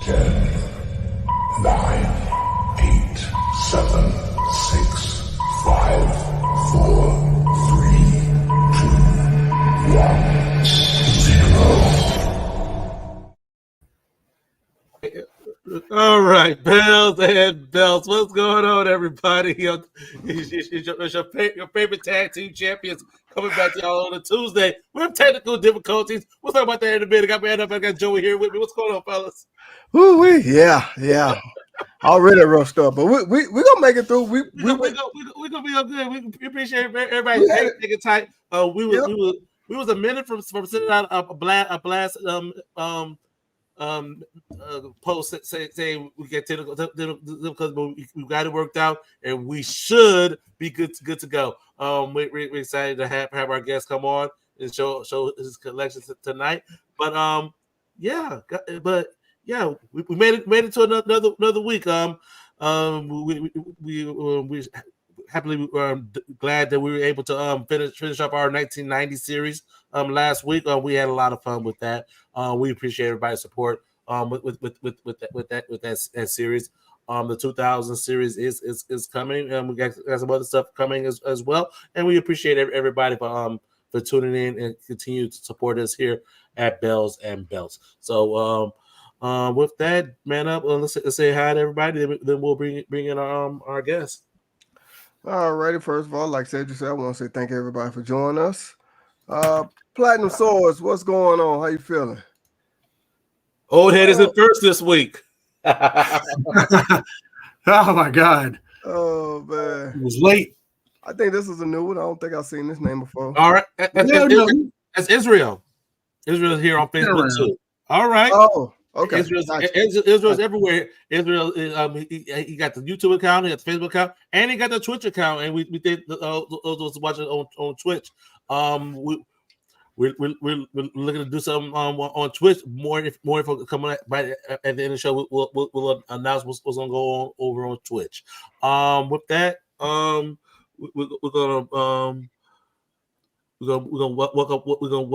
10, 9, 8, 7, 6, 5, 4, 3, 2, 1, 0. All right, bells and belts. What's going on, everybody? It's your favorite tag team champions coming back to y'all on a Tuesday. We have technical difficulties. We'll talk about that in a minute. I got Joey here with me. What's going on, fellas? Woo-wee. Yeah. Already roughed up, but we gonna make it through. We gonna be all good. We appreciate everybody taking time. We was a minute from sending out a blast post saying we get technical because we got it worked out and we should be good to go. We're excited to have our guest come on and show his collection tonight. But we made it to another week. We happily glad that we were able to finish up our 1990 series last week. We had a lot of fun with that. We appreciate everybody's support with that series. The 2000 series is coming, and we got some other stuff coming as well. And we appreciate everybody for tuning in and continue to support us here at Bells and Belts. So with that, man up. Let's say hi to everybody. Then we'll bring in our guest. All righty. First of all, like I said, I want to say thank you everybody for joining us. Platinum Swords, what's going on? How you feeling? Old head is in first this week. Oh my God! Oh man, it was late. I think this is a new one. I don't think I've seen this name before. All right, that's Israel. Israel's here on Facebook too. All right. Oh, okay. Israel's everywhere. Israel, he got the YouTube account, he got the Facebook account, and he got the Twitch account. And we did those watching on Twitch. We're looking to do something on Twitch. More info coming right at the end of the show. We'll announce what's going to go on over on Twitch. With that, we're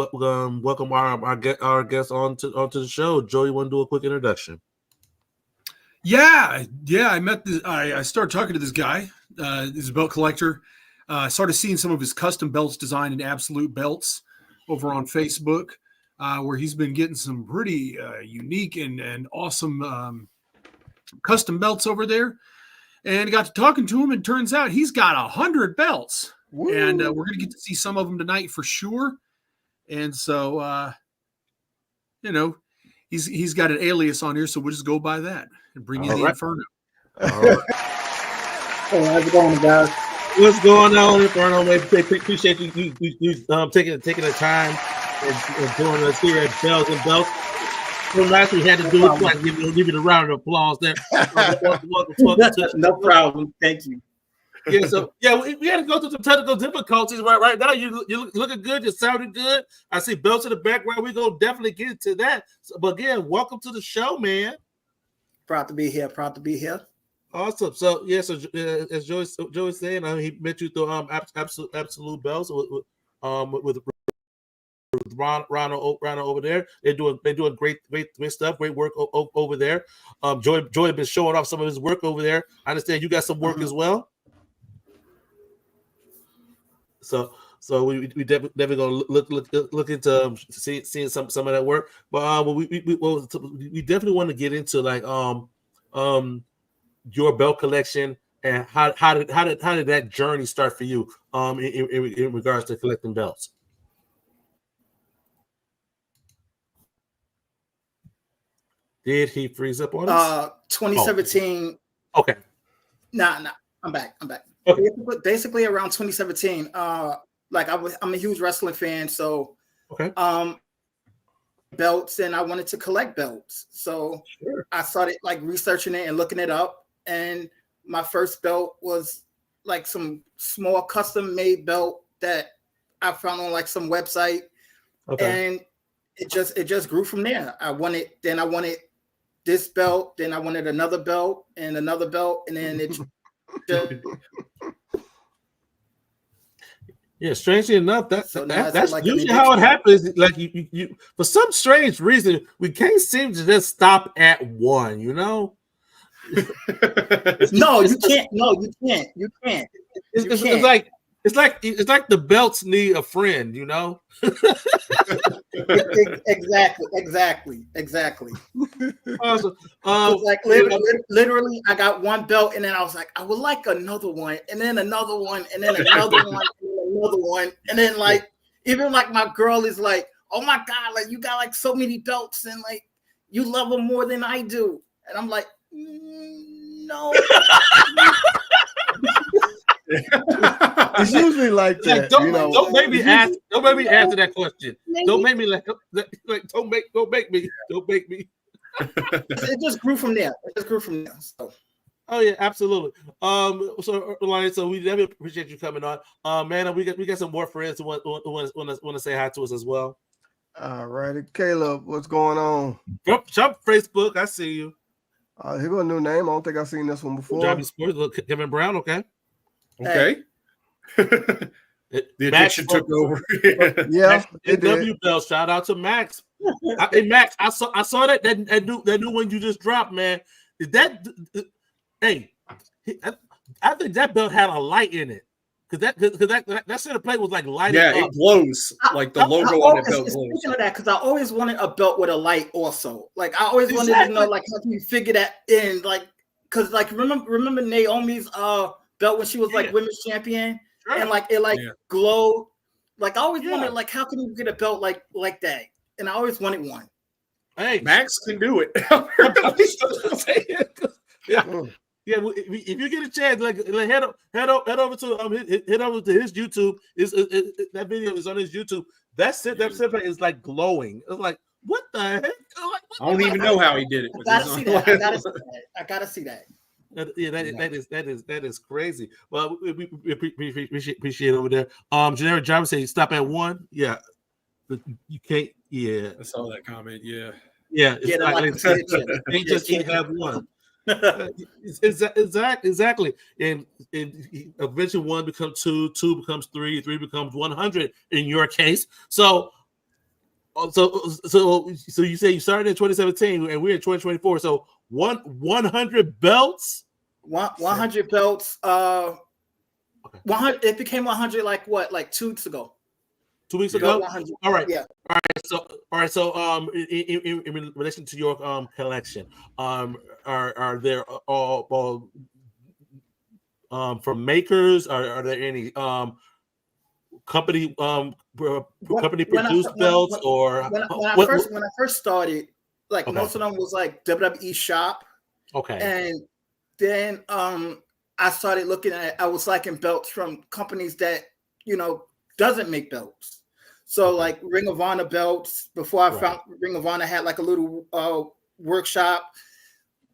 gonna welcome our guest onto the show. Joey, you want to do a quick introduction? Yeah. I met this. I started talking to this guy. He's a belt collector. Started seeing some of his custom belts designed in Absolute Belts over on Facebook, where he's been getting some pretty unique and awesome custom belts over there. And got to talking to him, and turns out he's got 100 belts. Woo. And we're going to get to see some of them tonight for sure. And so, he's got an alias on here, so we'll just go by that and bring in the Inferno. All right. Hey, how's it going, guys? What's going on, Inferno? Man, appreciate you taking the time and joining us here at Bells and Belts. So last we had to do it, so I give you a round of applause there. No problem. Thank you. Yeah, so we had to go through some technical difficulties. Right now, you're looking good. You're sounding good. I see belts in the background. We're gonna definitely get into that. But again, welcome to the show, man. Proud to be here. Awesome. So as Joey saying, he met you through Absolute Belts with Ronald over there. They're doing great stuff, great work over there. Joey has been showing off some of his work over there. I understand you got some work as well. So we definitely gonna look into seeing some of that work. But we definitely want to get into like your belt collection and how did that journey start for you in regards to collecting belts? Did he freeze up on us? 2017. Oh. Okay. Nah. I'm back. Okay. Basically around 2017. I'm a huge wrestling fan, so belts, and I wanted to collect belts. So I started like researching it and looking it up. And my first belt was like some small custom made belt that I found on like some website. Okay. And it just grew from there. I wanted this belt, then I wanted another belt, and then it Yeah, strangely enough, So now it's that's like an usually how it addiction. happens. Like you for some strange reason, we can't seem to just stop at one. You know, No, you can't. No, you can't. You can't. it's, You it's, can't. it's like the belts need a friend. You know. Exactly. Also, It's like literally, I got one belt, and then I was like, I would like another one, and then another one, and then another one, and then another one, and then like even like my girl is like, oh my god, like you got like so many belts, and like you love them more than I do, and I'm like, no. It's usually like that. Don't make me ask. Don't make me answer that question. Don't make me don't make me. It just grew from there. So. Oh yeah, absolutely. So Lonnie, so we definitely appreciate you coming on. Man, we got some more friends who want to say hi to us as well. All righty, Caleb, what's going on? Jump Facebook, I see you. Here go a new name. I don't think I've seen this one before. Jobby Sports, look, Kevin Brown, okay. Okay. The addiction took over. Yeah, it NW did. Bell. Shout out to Max. Hey Max, I saw that new one you just dropped, man. Is that? Hey, I think that belt had a light in it because that center plate was like lighting up. It glows like the logo on the belt glows. Speaking of that, because I always wanted a belt with a light also. Like I always wanted to know like how can you figure that in, like because like remember Naomi's belt when she was like women's champion, and like it glowed. Like I always wondered like how can you get a belt like that, and I always wanted one. Hey, Max can do it. Yeah, if you get a chance, like head over to his YouTube. That video is on his YouTube. That plate is like glowing. It's like what the heck? I don't even know how he did it. I gotta see that. Yeah, that is crazy. Well, we appreciate it over there. Generic Jarvis say stop at one. Yeah, you can't. Yeah, I saw that comment. Yeah, it's like they just can't have one. Exactly. And eventually one becomes two becomes three becomes 100 in your case. So you say you started in 2017 and we're in 2024. So 100 belts. 100 belts. 100. It became 100 like what? Like 2 weeks ago. 2 weeks ago. 100. All right. Yeah. All right. So in relation to your collection, are there all from makers? Are there any company produced belts or when I first started, like most of them was like WWE shop. Okay. And then I started looking at I was liking belts from companies that doesn't make belts. So like Ring of Honor belts, before I found Ring of Honor had like a little workshop.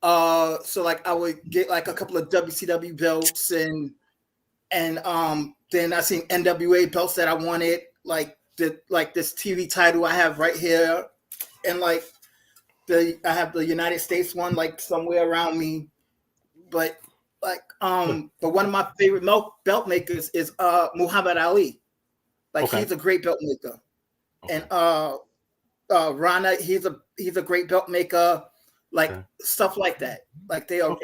So like I would get like a couple of WCW belts and then I seen NWA belts that I wanted, like this TV title I have right here, and like I have the United States one like somewhere around me, but like but one of my favorite belt makers is Muhammad Ali. Like he's a great belt maker, and Rana, he's a great belt maker, like stuff like that. Like they are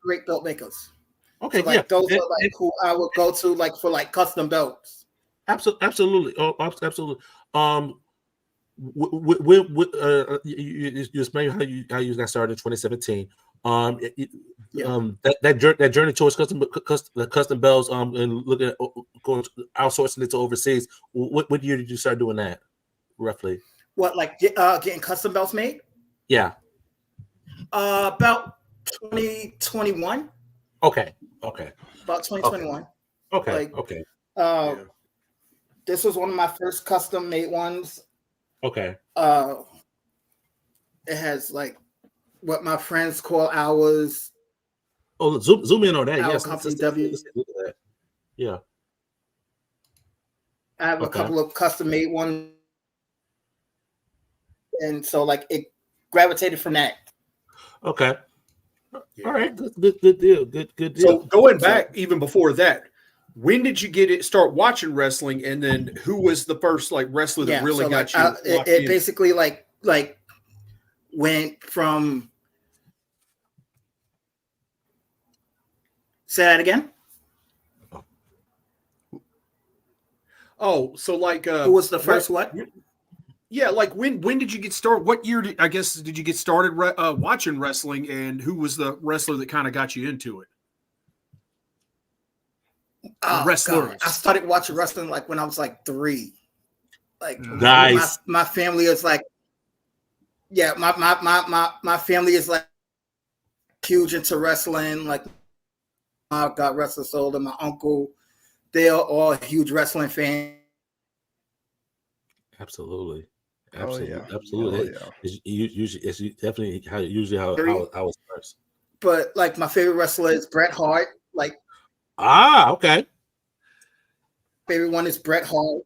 great belt makers. Okay, so like those are like who I would go to like for like custom belts. Absolutely. Oh, absolutely. You explained how you got started in 2017. That journey towards custom belts and looking at going outsourcing it to overseas. What year did you start doing that? Roughly. What, like getting custom belts made? Yeah. About 2021. Okay. About 2021. Okay. This was one of my first custom made ones. Okay. It has like what my friends call ours. Oh, zoom in on that. Our Yes. company W. Yeah. I have a couple of custom made ones, and so like it gravitated from that. Okay. All right. Good deal. Good deal. So going back even before that, when did you start watching wrestling, and then who was the first like wrestler that really so, got like, you? it basically like went from. Say that again. Oh, so like Who was the first what? Yeah, like when did you get started? What year did you get started watching wrestling, and who was the wrestler that kind of got you into it? Oh, Wrestlers. God. I started watching wrestling like when I was like 3. Like Nice. my family is like, yeah, my family is like huge into wrestling. Like I got Wrestler Soul and my uncle, they are all huge wrestling fans. Absolutely. Oh, yeah. Absolutely. Oh, yeah. It's definitely how it starts. But like my favorite wrestler is Bret Hart. Like okay. favorite one is Bret Hart.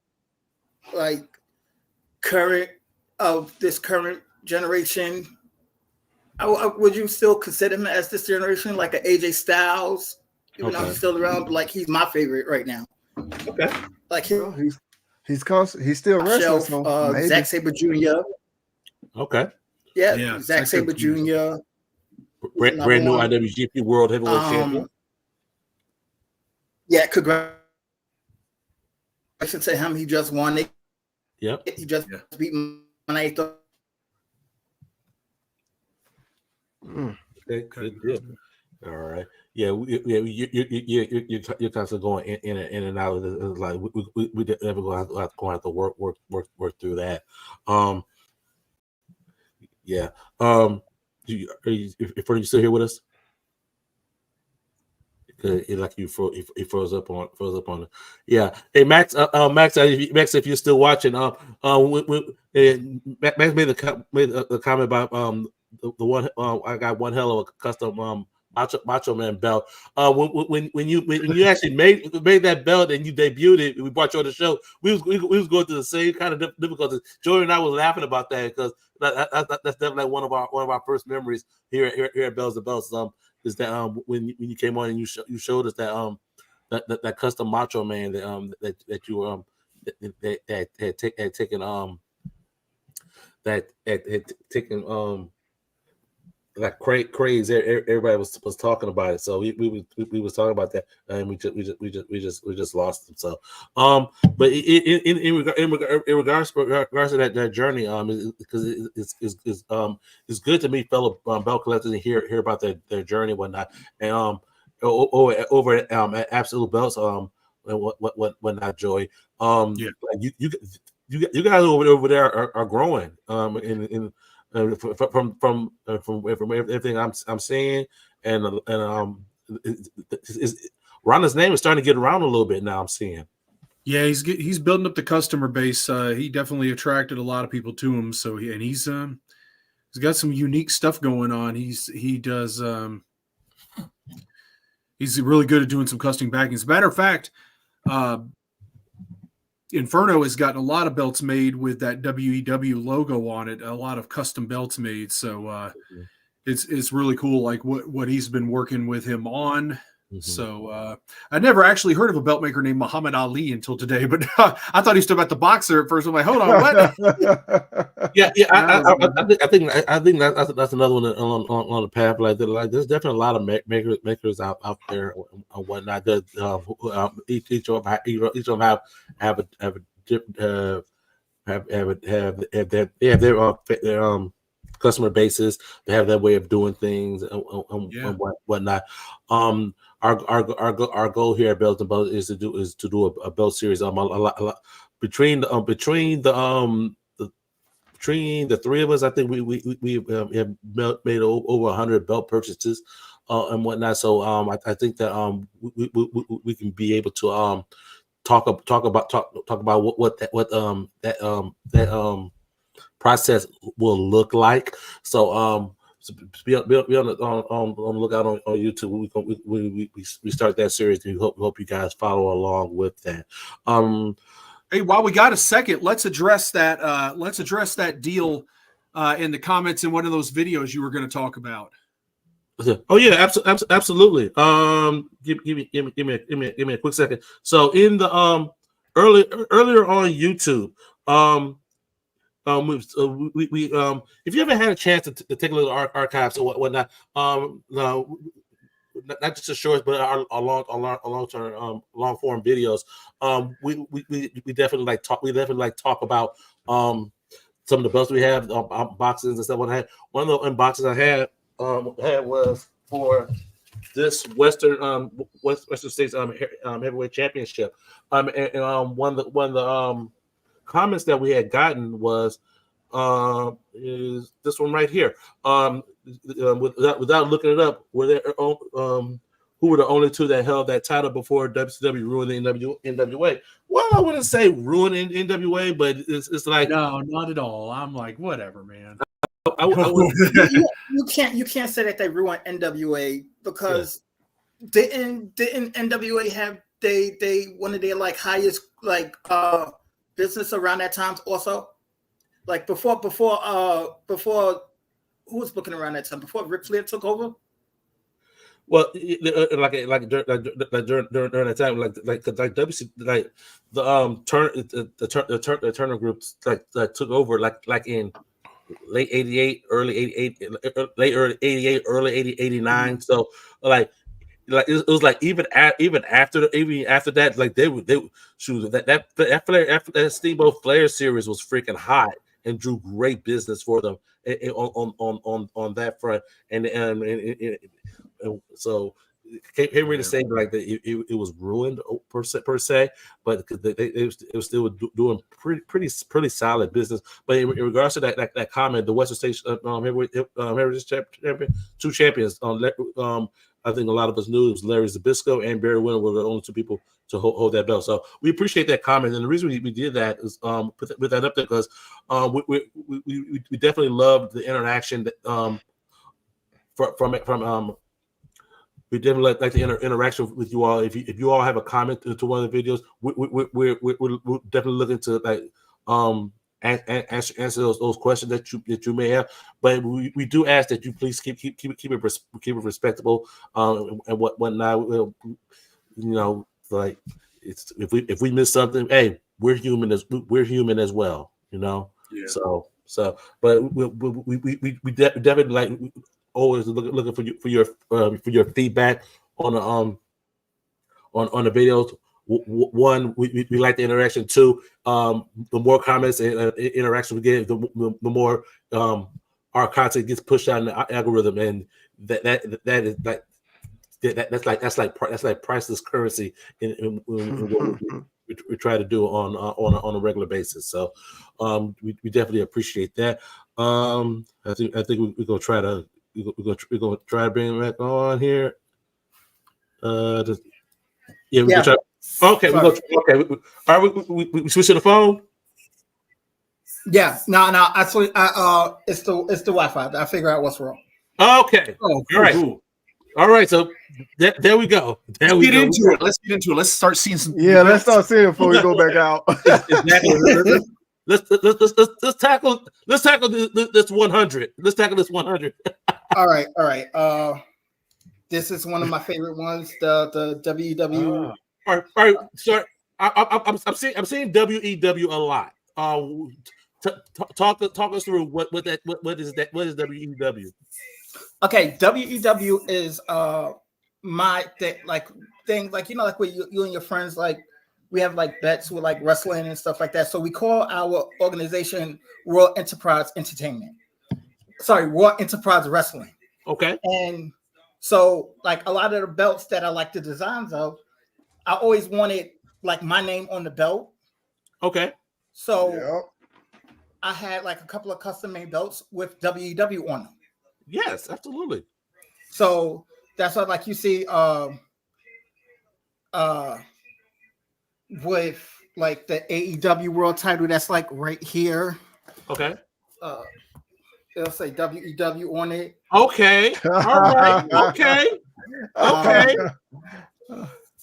Like this current generation. Would you still consider him as this generation, like an AJ Styles? Even though he's still around, but like he's my favorite right now. Okay. Like He's constant. He's still wrestling. So Zack Sabre Jr. Okay. Yeah, Zack Sabre Jr. Brand new IWGP World Heavyweight Champion. Yeah, congratulations to him. He just won it. Yep. He just beat Manito. Okay, good deal. All right. Yeah, you're constantly going in and out of it. Like we never going to have to work through that. Yeah. Are you still here with us? Like you froze up on it. Yeah. Hey Max, Max, if you're still watching, Max made the comment about the one I got one hell of a custom Macho Man belt. When you actually made that belt and you debuted it, we brought you on the show. We was going through the same kind of difficulties. Joey and I was laughing about that because that's definitely one of our first memories here at Bells and Belts. Is that when you came on and you showed us that custom Macho Man that you that had taken like craze. Everybody was talking about it, so we was talking about that, and we just lost them. So, but in regards to that journey, because it's good to meet fellow belt collectors and hear about their journey and whatnot, and over at Absolute Belts, and whatnot, Joey, you guys over there are growing, in from everything I'm seeing, and Ronda's name is starting to get around a little bit now. I'm seeing. Yeah, he's building up the customer base. He definitely attracted a lot of people to him. So he's got some unique stuff going on. He's really good at doing some custom bagging. As a matter of fact, Inferno has gotten a lot of belts made with that WEW logo on it. A lot of custom belts made. So it's really cool. Like what he's been working with him on. Mm-hmm. So I never actually heard of a belt maker named Muhammad Ali until today, but I thought he was talking about the boxer at first. I'm like, hold on, what? Yeah. I think that's another one on the path. Like there's definitely a lot of makers out there and whatnot. Each of them have their customer bases. They have their way of doing things and whatnot. Our goal here at Belts and Belts is to do a belt series. A lot between the three of us. I think we have made over 100 belt purchases and whatnot. So I think that we can be able to talk about what that process will look like. So be on the lookout on YouTube. We start that series. We hope you guys follow along with that. Hey, while we got a second, let's address that. Let's address that deal in the comments in one of those videos you were going to talk about. Oh yeah, absolutely. Give me a quick second. So in the earlier on YouTube, if you ever had a chance to take a look at archives or whatnot, no, not just the shorts, but our long term long form videos. We definitely like talk about some of the belts we have, boxes and stuff. One of the unboxings I had was for this Western States heavyweight championship. And one of the comments that we had gotten was is this one right here. Without looking it up, were there who were the only two that held that title before WCW ruined the NWA? Well, I wouldn't say ruined NWA, but it's like no, not at all. I'm like, whatever, man. You can't say that they ruined NWA because didn't NWA have they one of their like highest like business around that time also? Like before who was booking around that time? Before Ric Flair took over? Well, like during that time, like WC, like the Turner Group like took over like in late 88, early 88, late early 88, early 89. So like it was like even after that, like they shoot that Steamboat Flair series was freaking hot and drew great business for them on that front, and so can't really say like that it was ruined per se, but they was still doing pretty solid business. But in regards to that comment, the Western States Heritage Champion, two champions. I think a lot of us knew it was Larry Zbyszko and Barry Windham were the only two people to hold that belt. So we appreciate that comment, and the reason we did that is put that up there because we definitely love the interaction that from we definitely like the interaction with you all. If you all have a comment to one of the videos, we're definitely looking to like answer those questions that you may have. But we do ask that you please keep it respectable and whatnot. Like it's if we miss something, hey, we're human as well, you know. Yeah. So but we definitely like always looking for your feedback on the videos. One, we like the interaction. Two, the more comments and interaction we get, the more our content gets pushed out in the algorithm, and that's like priceless currency in what we try to do on a regular basis. So we definitely appreciate that. I think we're gonna try to bring it back on here. We can try. Okay, we go. Okay, all right. We switch to the phone. Yeah, no. Actually, it's the Wi-Fi. I figure out what's wrong. Okay. Oh, cool, all right. Cool. All right. So there we go. Let's get into it. Let's start seeing some. Yeah, let's start seeing it before we go back out. Exactly. Let's tackle this 100. Let's tackle this 100. All right. This is one of my favorite ones. The WEW. All right. Sorry, I'm seeing WEW a lot. Talk us through what is WEW? Okay, WEW is my thing, like where you and your friends like we have like bets with like wrestling and stuff like that. So we call our organization World Enterprise Entertainment. Sorry, World Enterprise Wrestling. Okay. And so like a lot of the belts that I like the designs of, I always wanted like my name on the belt. Okay. So I had like a couple of custom made belts with WEW on them. Yes, absolutely. So that's what like you see with like the AEW world title that's like right here. Okay. It'll say WEW on it. Okay. All right. Okay.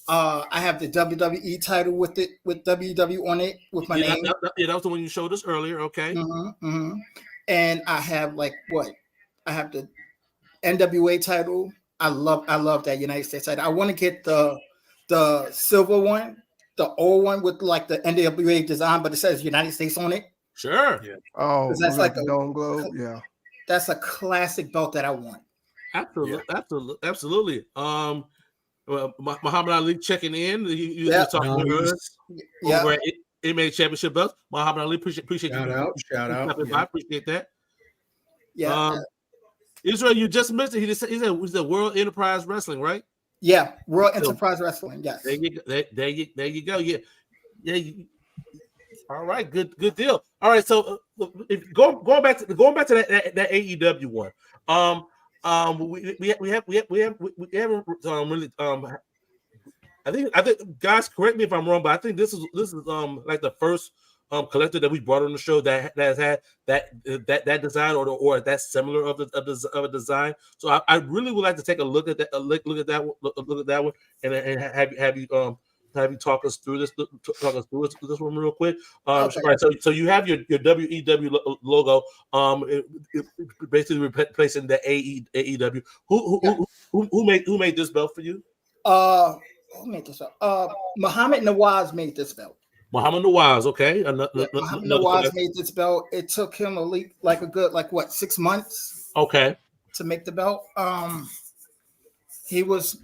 I have the WWE title with WEW on it with my name. That was the one you showed us earlier. Okay. Mm-hmm. And I have like what? I have the NWA title. I love that United States title. I want to get the silver one, the old one with like the NWA design, but it says United States on it. Sure. Yeah. Oh, 'Cause that's like the a- Dome Globe. Yeah. That's a classic belt that I want. Absolutely. Muhammad Ali checking in. You Yeah. talking to us Yeah. over at MMA Championship belts. Muhammad Ali, appreciate Shout you. out, shout out. Stopping by. Appreciate that. Yeah. Israel, you just mentioned he said World Enterprise Wrestling, right? Yeah. World Enterprise Wrestling. Yes. There you go. Yeah. All right, good deal. All right, so going back to that AEW one. We haven't really I think guys, correct me if I'm wrong, but I think this is like the first collector that we brought on the show that has had that design or that similar of a design. So I really would like to take a look at that look at that one and have you talk us through this one real quick. Okay. Right, so you have your WEW logo, basically replacing the AEW. Who made this belt for you? Who made this belt? Muhammad Nawaz made this belt. Muhammad Nawaz, okay. Muhammad Nawaz made this belt. It took him a good 6 months Okay. to make the belt. He was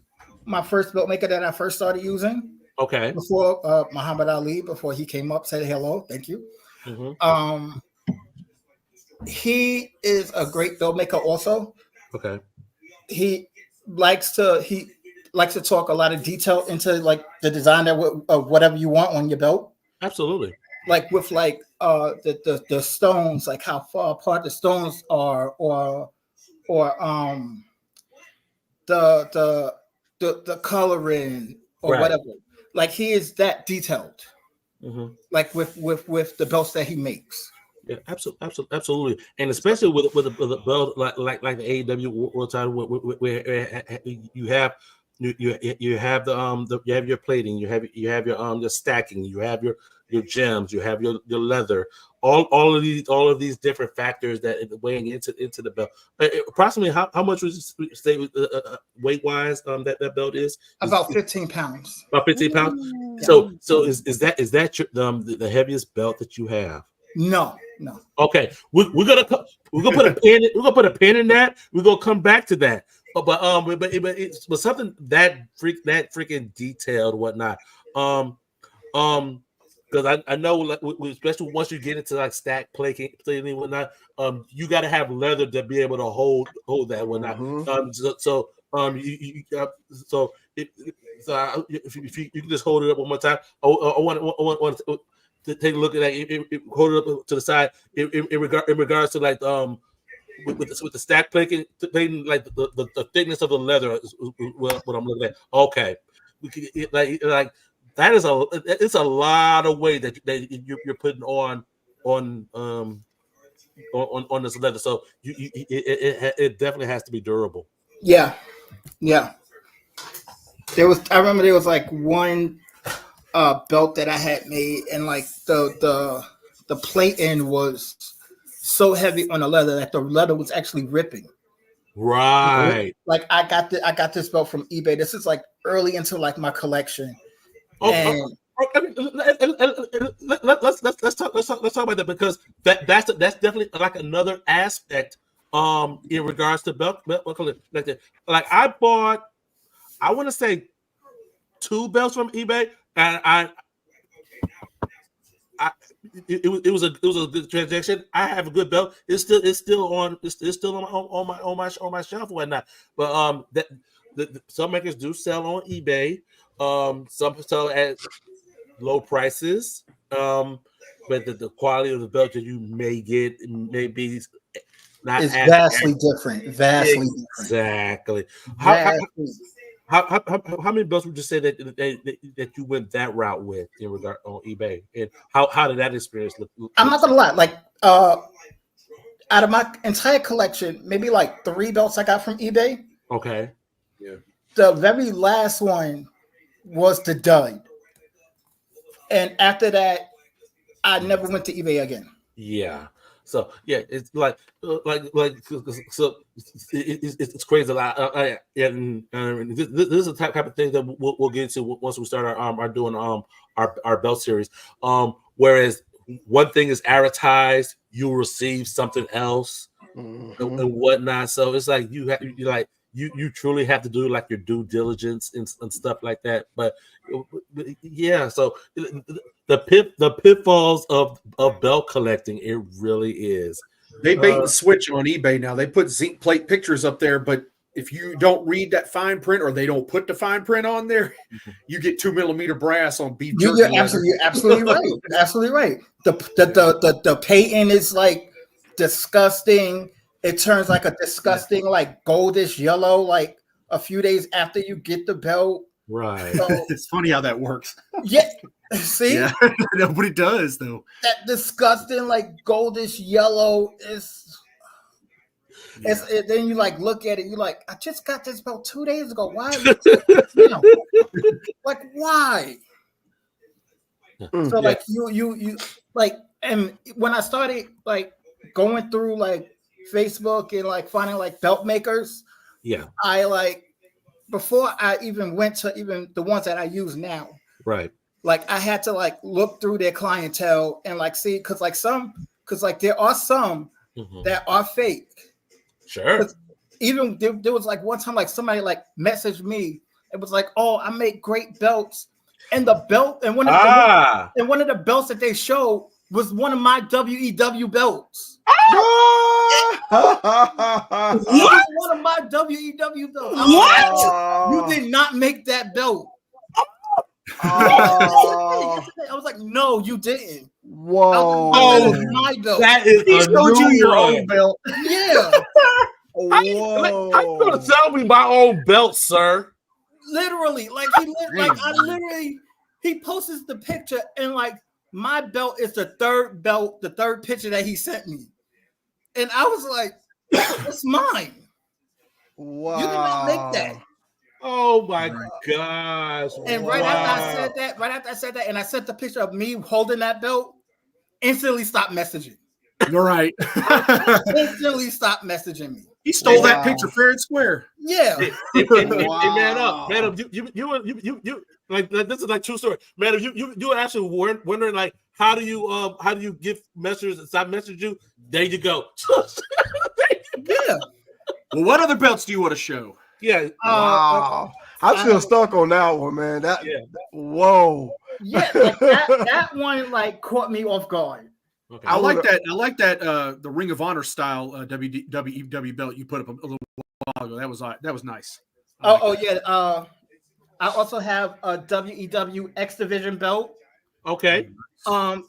my first belt maker that I first started using. Okay. Before Muhammad Ali, before he came up, said hello, thank you. Mm-hmm. He is a great belt maker also. Okay. He likes to talk a lot of detail into like the design of whatever you want on your belt. Absolutely. Like with the stones, like how far apart the stones are, or the coloring or Right. whatever. Like he is that detailed. Mm-hmm. Like with the belts that he makes. Yeah, absolutely, and especially with a belt like the AEW World Title, where you have you have your plating, you have your stacking, you have your gems, you have your leather, all of these different factors that weighing into the belt. Approximately how much would you say weight wise that belt is? About 15 pounds. About 15 pounds. Yeah. So is that your, the heaviest belt that you have? No. Okay, we're gonna put a pin. We're gonna put a pin in that. We're gonna come back to that. But something that freaking detailed whatnot. Because I know, like, especially once you get into like stack plating and whatnot, you got to have leather to be able to hold that whatnot. If you can just hold it up one more time, I want to take a look at that. Hold it up to the side in regards to like with the stack plating, like the thickness of the leather is what I'm looking at. Okay, we can like that is it's a lot of weight that you're putting on this leather. So it definitely has to be durable. Yeah. I remember there was like one belt that I had made, and like the plating was so heavy on the leather that the leather was actually ripping. Right. Like I got this belt from eBay. This is like early into like my collection. Let's talk about that, because that's definitely like another aspect in regards to belt like I bought, I want to say 2 belts from eBay, and it was a good transaction. I have a good belt. It's still on my shelf and whatnot. But some makers do sell on eBay. Some sell at low prices. But the quality of the belt that you may get may be not It's vastly different. Exactly. How many belts would you say that you went that route with in regard on eBay, and how did that experience look? I'm not gonna lie, like out of my entire collection, maybe like 3 belts I got from eBay. Okay. Yeah. The very last one was the dud, and after that, I never went to eBay again. Yeah. So yeah, it's so it's crazy a lot. And this is the type of thing that we'll get into once we start our doing our belt series. Whereas one thing is advertised, you receive something else and whatnot. So it's like you truly have to do like your due diligence and stuff like that. But yeah, so the pitfalls of belt collecting, it really is. They bait and switch on eBay now. They put zinc plate pictures up there, but if you don't read that fine print or they don't put the fine print on there, you get 2mm brass on beef jerky. You're absolutely right. Absolutely right. The patent is like disgusting. It turns like a disgusting like goldish yellow like a few days after you get the belt. Right. So, It's funny how that works. yeah. See? Yeah, nobody does though. That disgusting like goldish yellow is then you like look at it, you like, I just got this belt 2 days ago. Why? Like why? So like you like, and when I started like going through like Facebook and like finding like belt makers, Yeah. I like before I even went to even the ones that I use now, Right. like I had to like look through their clientele and like see because there are some that are fake. Sure. Even there was like one time like somebody like messaged me. It was like, oh, I make great belts, and the belt and one of the belts that they showed was one of my WEW belts. What? One of my WEW belts. What? You did not make that belt. Oh, I was like, no, you didn't. whoa. That is my belt. That is He showed you your own belt. Yeah. How you gonna sell me my own belt, sir? Literally, like he posts the picture and like my belt is the third picture that he sent me. And I was like, it's mine. Wow. You did not make that. Oh my gosh. And right after I said that, and I sent the picture of me holding that belt, instantly stopped messaging. You're right. Instantly stopped messaging me. He stole that picture fair and square. Yeah. Hey, man up. Man, you like this is like true story. Man, you were actually wondering like how do you give messages and stop message you? There you go. Yeah. Well, what other belts do you want to show? Yeah. Wow. I'm still stuck on that one, man. Whoa. Yeah, like that one like caught me off guard. Okay. I like that. I like that. The Ring of Honor style WEW belt you put up a little while ago. That was nice. Yeah. I also have a WEW X Division belt. Okay.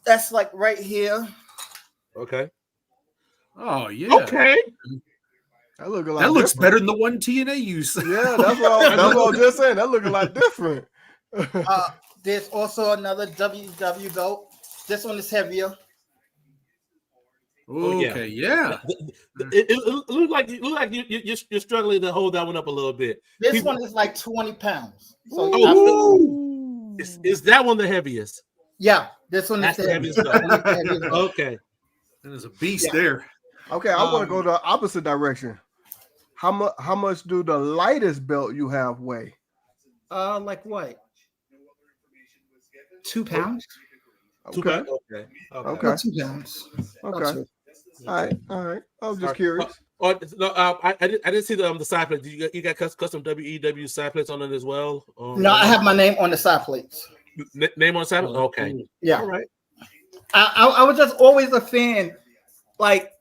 That's like right here. Okay. Oh yeah. Okay. That looks a lot That looks different. better than the one TNA used. Yeah, that's what I was just saying. That looks a lot different. There's also another WEW belt. This one is heavier. Okay, yeah. It looks like you're struggling to hold that one up a little bit. This one is like 20 pounds. So Is that one the heaviest? yeah, this one is That's the heaviest. Okay. There's a beast there. Okay, I want to go the opposite direction. How much do the lightest belt you have weigh? Like what? 2 pounds? Okay. Okay. Okay. 2 pounds. Okay. All right. I was just curious. I didn't see the side plate. You got custom WEW side plates on it as well? No, I have my name on the side plates. Name on the side plate? Okay. Yeah. All right. I was just always a fan. Like,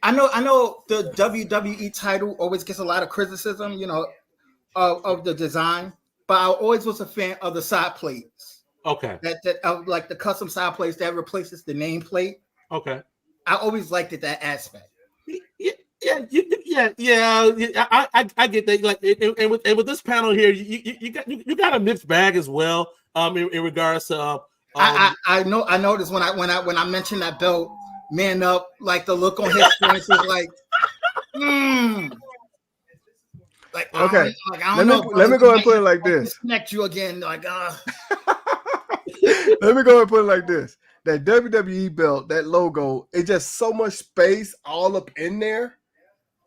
I know the WWE title always gets a lot of criticism, of the design, but I always was a fan of the side plates. Okay. That of like the custom side plates that replaces the nameplate. Okay. I always liked that aspect. Yeah. I get that. Like, and with this panel here, you got a mixed bag as well. In regards to I noticed when I mentioned that belt, man up, like the look on his face was like, Like, okay, I don't know. Let me go and put it like this. Disconnect you again, like Let me go and put it like this. that WWE belt, that logo, it's just so much space all up in there.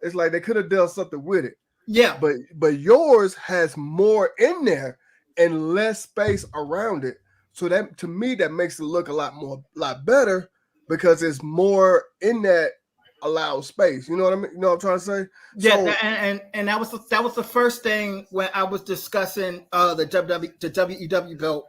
It's like they could have done something with it. Yeah. But yours has more in there and less space around it. So that, to me, that makes it look a lot better because it's more in that allowed space. You know what I mean? You know what I'm trying to say? Yeah, So, and that was the first thing when I was discussing the WEW belt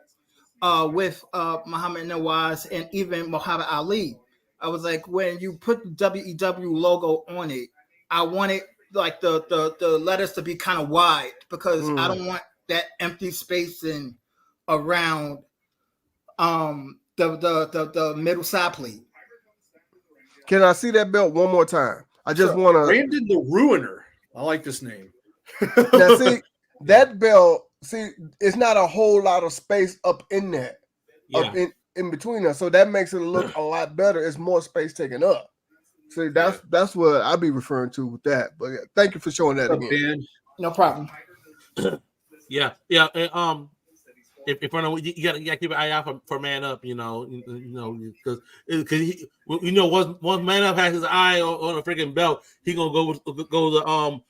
with Muhammad Nawaz and even Muhammad Ali. I was like, when you put the WEW logo on it, I wanted like the letters to be kind of wide because I don't want that empty spacing around the middle side plate. can I see that belt one more time? I just want to. Brandon the Ruiner. I like this name. Now, see, that belt, it's not a whole lot of space up in that, up in between us. So that makes it look a lot better. It's more space taken up. See, that's what I'd be referring to with that. But yeah, thank you for showing that again. Ben? No problem. Yeah. And, if I know you got to keep an eye out for Man Up, because once Man Up has his eye on a freaking belt, he gonna go to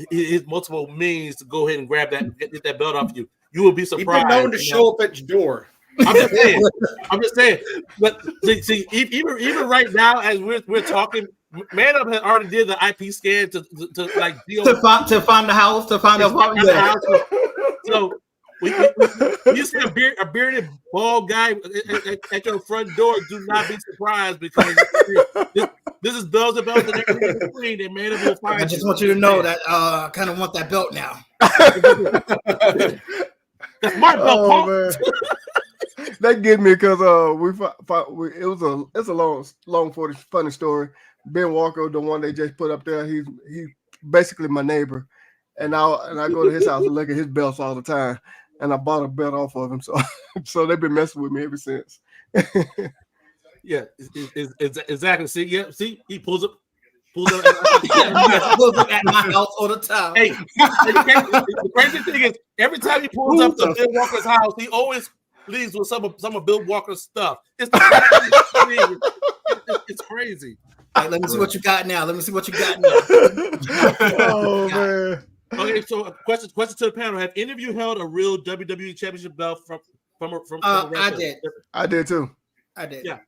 his multiple means to go ahead and grab that, get that belt off you. You will be surprised. He's been known to show up at your door. I'm just saying. But see, even right now, as we're talking, Man Up has already did the IP scan to like deal to find the house, to find the house. So you see a bearded bald guy at your front door. Do not be surprised because this is bells and bells and everything in between. And Man Up will find. I just want you to know that I kind of want that belt now. That's my belt, man. That get me because it's a long funny story. Ben Walker, the one they just put up there, he's basically my neighbor, and I go to his house and look at his belts all the time, and I bought a belt off of him, so they've been messing with me ever since. Yeah, exactly. See, he pulls up at my house all the time. Hey, the crazy thing is, every time he pulls up to Bill Walker's house, he always leaves with some of Bill Walker's stuff. It's crazy. Right, let me see what you got now. Oh man. Okay, so a question to the panel: have any of you held a real WWE Championship belt from I did. I did too. I did. Yeah.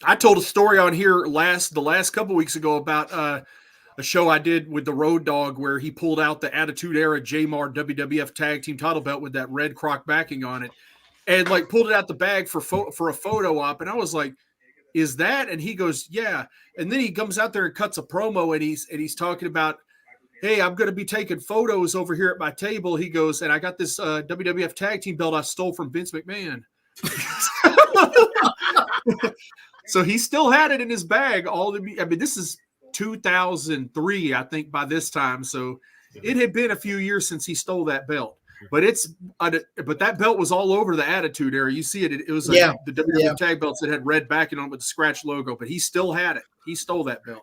I told a story on here the last couple weeks ago about a show I did with the Road Dogg where he pulled out the Attitude Era J-Mar WWF Tag Team title belt with that red croc backing on it, and like pulled it out the bag for a photo op, and I was like, "Is that?" And he goes, "Yeah." And then he comes out there and cuts a promo, and he's talking about, "Hey, I'm going to be taking photos over here at my table." He goes, "And I got this WWF Tag Team belt I stole from Vince McMahon." So he still had it in his bag. This is 2003, I think, by this time. So it had been a few years since he stole that belt. But that belt was all over the Attitude Era. You see it. It was the WWE tag belts that had red backing on it with the scratch logo. But he still had it. He stole that belt.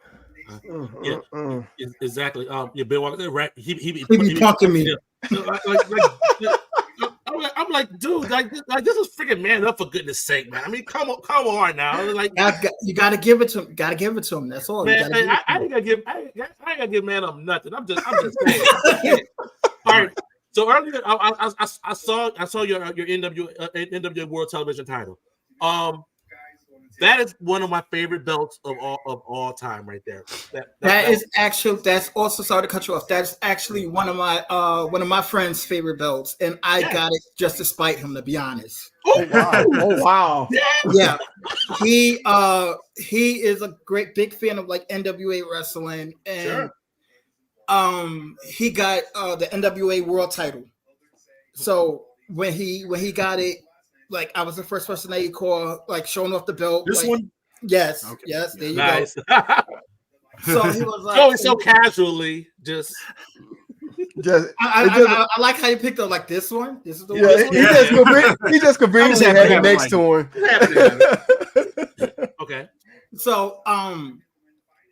Yeah, exactly. Bill Walker, right? He be punking me. I'm like, dude, like this is freaking Man Up, for goodness sake, man. I mean, come on now. Like, you got to give it to him. Got to give it to him. That's all. Man, I ain't gonna give Man Up nothing. I'm just saying. All right. So earlier, I saw your NWA World Television title. That is one of my favorite belts of all time, right there. That's also, sorry to cut you off. That's actually one of my friend's favorite belts, and I got it just to spite him, to be honest. Oh wow! Oh wow! Yeah, he is a big fan of like NWA wrestling, and he got the NWA World title. So when he got it, like I was the first person that he called, like showing off the belt. This one? Yes. Okay. Yes. There you nice. go. So he was like, going so casually, just. I like how you picked up like this one. This is the one. He just conveniently had it next to him. Okay. So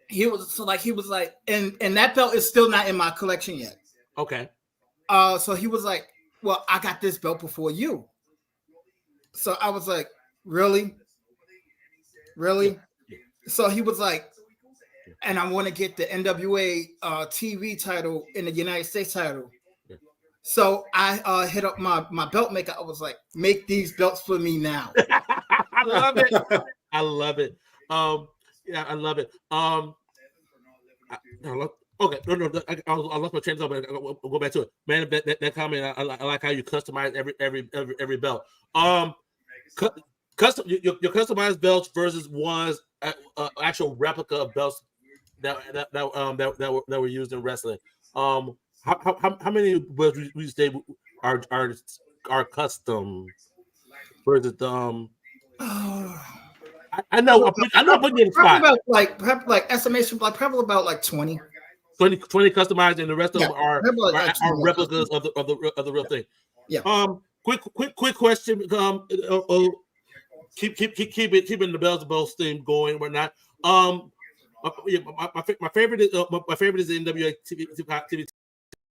he was like, and that belt is still not in my collection yet. Okay. So he was like, well, I got this belt before you. So I was like, really? Really? Yeah. So he was like, and I want to get the NWA TV title in the United States title. Yeah. So I hit up my belt maker. I was like, make these belts for me now. I love it. I love it. Yeah, I love it. Okay, no, I lost my train of thought, but I'll go back to it. Man, that comment, I like how you customize every belt. Custom your customized belts versus ones actual replica of belts that were used in wrestling. How many belts would you say are custom versus the I know I'm putting you in the spot. Probably like estimation, like probably about like 20. 20 customized, and the rest of them are replicas custom. of the real thing. Yeah. Quick question. Keeping the bells of both theme going and whatnot. My favorite is the NWA TV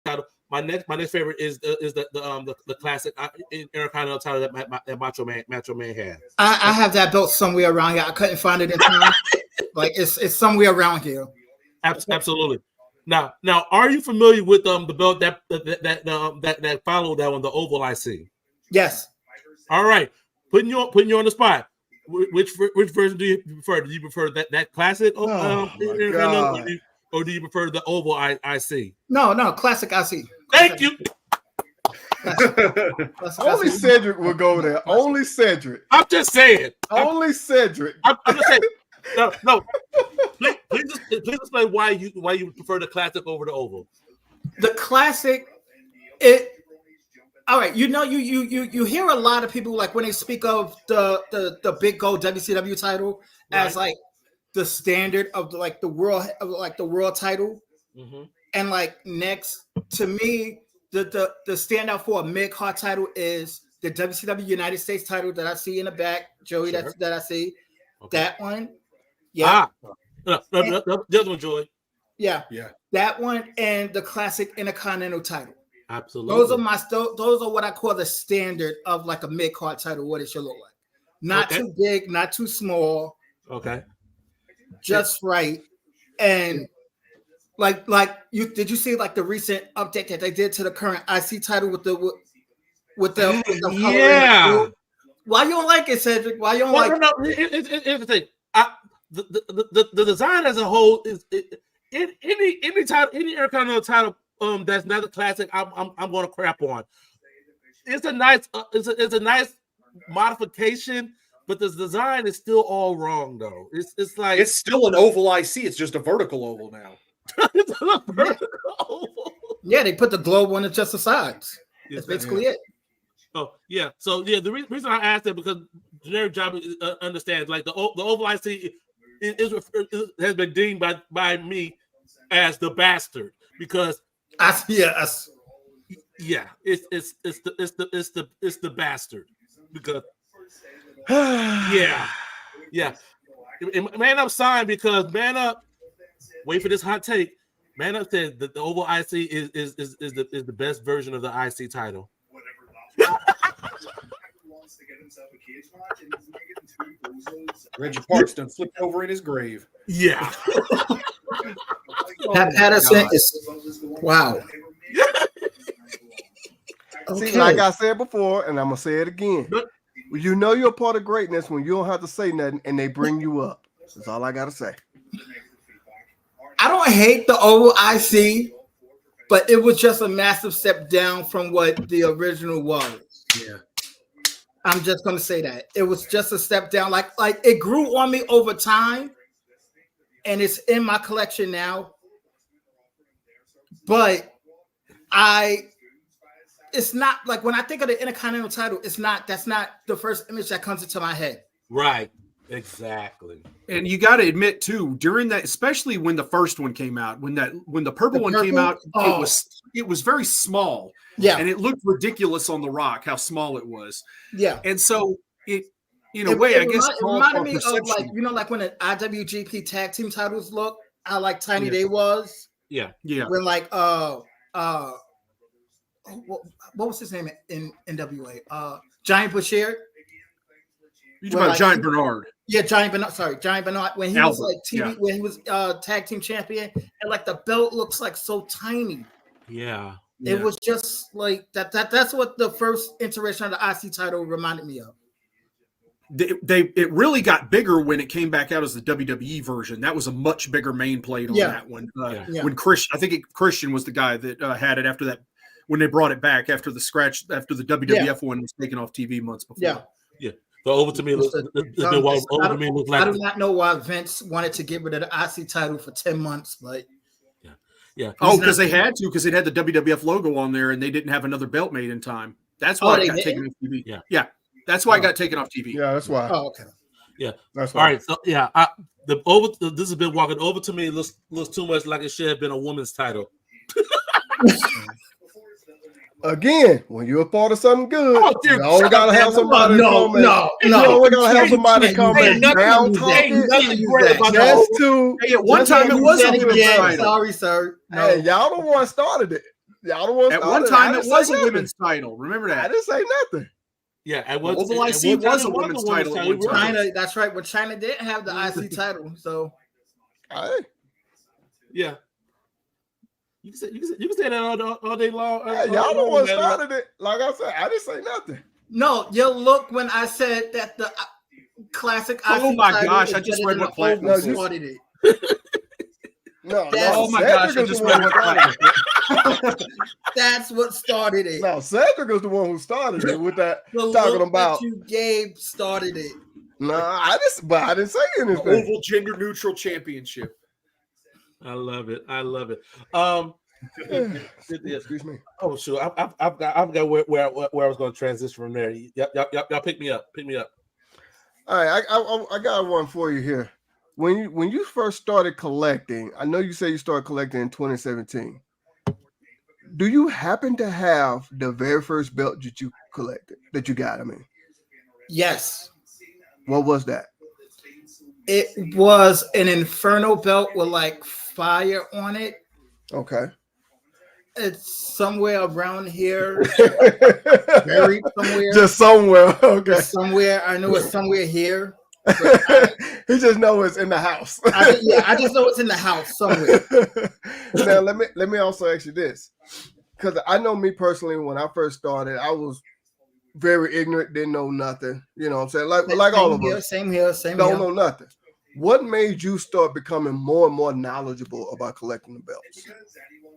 title. My next favorite is the classic Intercontinental title that Macho Man had. I have that belt somewhere around here. I couldn't find it in time. Like it's somewhere around here. Absolutely. Now, are you familiar with the belt that followed that one, the Oval IC? Yes. All right, putting you on the spot. Which version do you prefer? Do you prefer that classic, or do you prefer the Oval IC? No, classic IC. Thank you. Only Cedric will go there. Only Cedric. I'm just saying. Only Cedric. I'm just saying. No. Please explain why you prefer the classic over the Oval. The classic, all right. You hear a lot of people like when they speak of the big gold WCW title as like the standard of the world title, and like next to me, the standout for a mid card title is the WCW United States title that I see in the back, Joey. Sure. That I see. Okay. That one. Yeah. The other one, Joey. Yeah. That one and the classic Intercontinental title. Absolutely. Those are what I call the standard of like a mid card title. What it should look like. Not too big, not too small. Okay. Just right. And like did you see like the recent update that they did to the current IC title with the yeah. Why you don't like it, Cedric? Why you don't like it? No. Here's the thing. The design as a whole is any title, any Intercontinental title that's not a classic. I'm going to crap on. It's a nice it's a nice modification, but the design is still all wrong though. It's like it's still an oval IC. It's just a vertical oval now. It's a vertical oval. Yeah, they put the globe on just the sides. That's basically it. Oh yeah. So yeah, the reason I asked that because generic job understands like the oval IC has been deemed by me as the bastard because it's the bastard because yeah. Man Up signed because Man Up. Wait for this hot take. Man Up said that the Oval IC is the best version of the IC title. Reggie Parks done flipped over in his grave. Yeah. Pat Patterson is wow. See, like I said before, and I'm gonna say it again. You know you're part of greatness when you don't have to say nothing and they bring you up. That's all I gotta say. I don't hate the Oval IC, but it was just a massive step down from what the original was. Yeah. I'm just gonna say that. It was just a step down. Like it grew on me over time, and it's in my collection now. But it's not like when I think of the Intercontinental title, that's not the first image that comes into my head. Right. Exactly. And you got to admit too, during that, especially when the first one came out, when the purple one came out, it was very small. Yeah. And it looked ridiculous on the Rock, how small it was. Yeah. And so it reminded me of like when the IWGP tag team titles look, how like Tiny Day was. Yeah. Yeah. When like what was his name in NWA? Giant Bashir. You're talking about Giant Bernard. Yeah, Giant Bernard. Sorry, Giant Bernard. When he was Albert, like TV, yeah. when he was tag team champion, and like the belt looks like so tiny. Yeah. It was just like that. That's what the first iteration of the IC title reminded me of. It really got bigger when it came back out as the WWE version. That was a much bigger main plate on that one. When Christian was the guy that had it after that, when they brought it back after the WWF one was taken off TV months before. Yeah. So over to me, I do not know why Vince wanted to get rid of the IC title for 10 months, but yeah. Oh, because they had to, because it had the WWF logo on there, and they didn't have another belt made in time. That's why it got taken off TV. Yeah. That's why it got taken off TV. Yeah, that's why. Oh, okay. Yeah, that's why. All right. So yeah, this has been walking over to me. It looks too much like it should have been a woman's title. Again, when you're a part of something good, you always gotta have somebody You always gotta have somebody come and down talk it. Just to at one time it was a women's title. Sorry, sir. No. Hey, y'all the one started it. Y'all the one. At one time it was a women's title. Remember that? I didn't say nothing. Yeah, Oval IC was a women's title. China, that's right. But China did have the IC title, so. Yeah. You can say that all day long. Y'all the one started it. Like I said, I didn't say nothing. No, your look when I said that the classic. Oh my gosh! I just read what Platinum started it. Oh my gosh! I just read what Platinum. That's what started it. No, Cedric was the one who started it with that. Talking about you gave started it. No, I didn't say anything. Oval gender neutral championship. I love it. Excuse me. Oh shoot! I've got where I was going to transition from there. Y'all pick me up. All right, I got one for you here. When you first started collecting, I know you say you started collecting in 2017. Do you happen to have the very first belt that you collected that you got? I mean, yes. What was that? It was an Inferno belt with like fire on it. Okay. It's somewhere around here. Buried somewhere. Just somewhere. Okay. Just somewhere. I know it's somewhere here. He just knows it's in the house. I just know it's in the house somewhere. Now let me also ask you this, because I know me personally, when I first started, I was very ignorant, didn't know nothing. You know what I'm saying? Like all of us. Same here. Don't know nothing. What made you start becoming more and more knowledgeable about collecting the belts?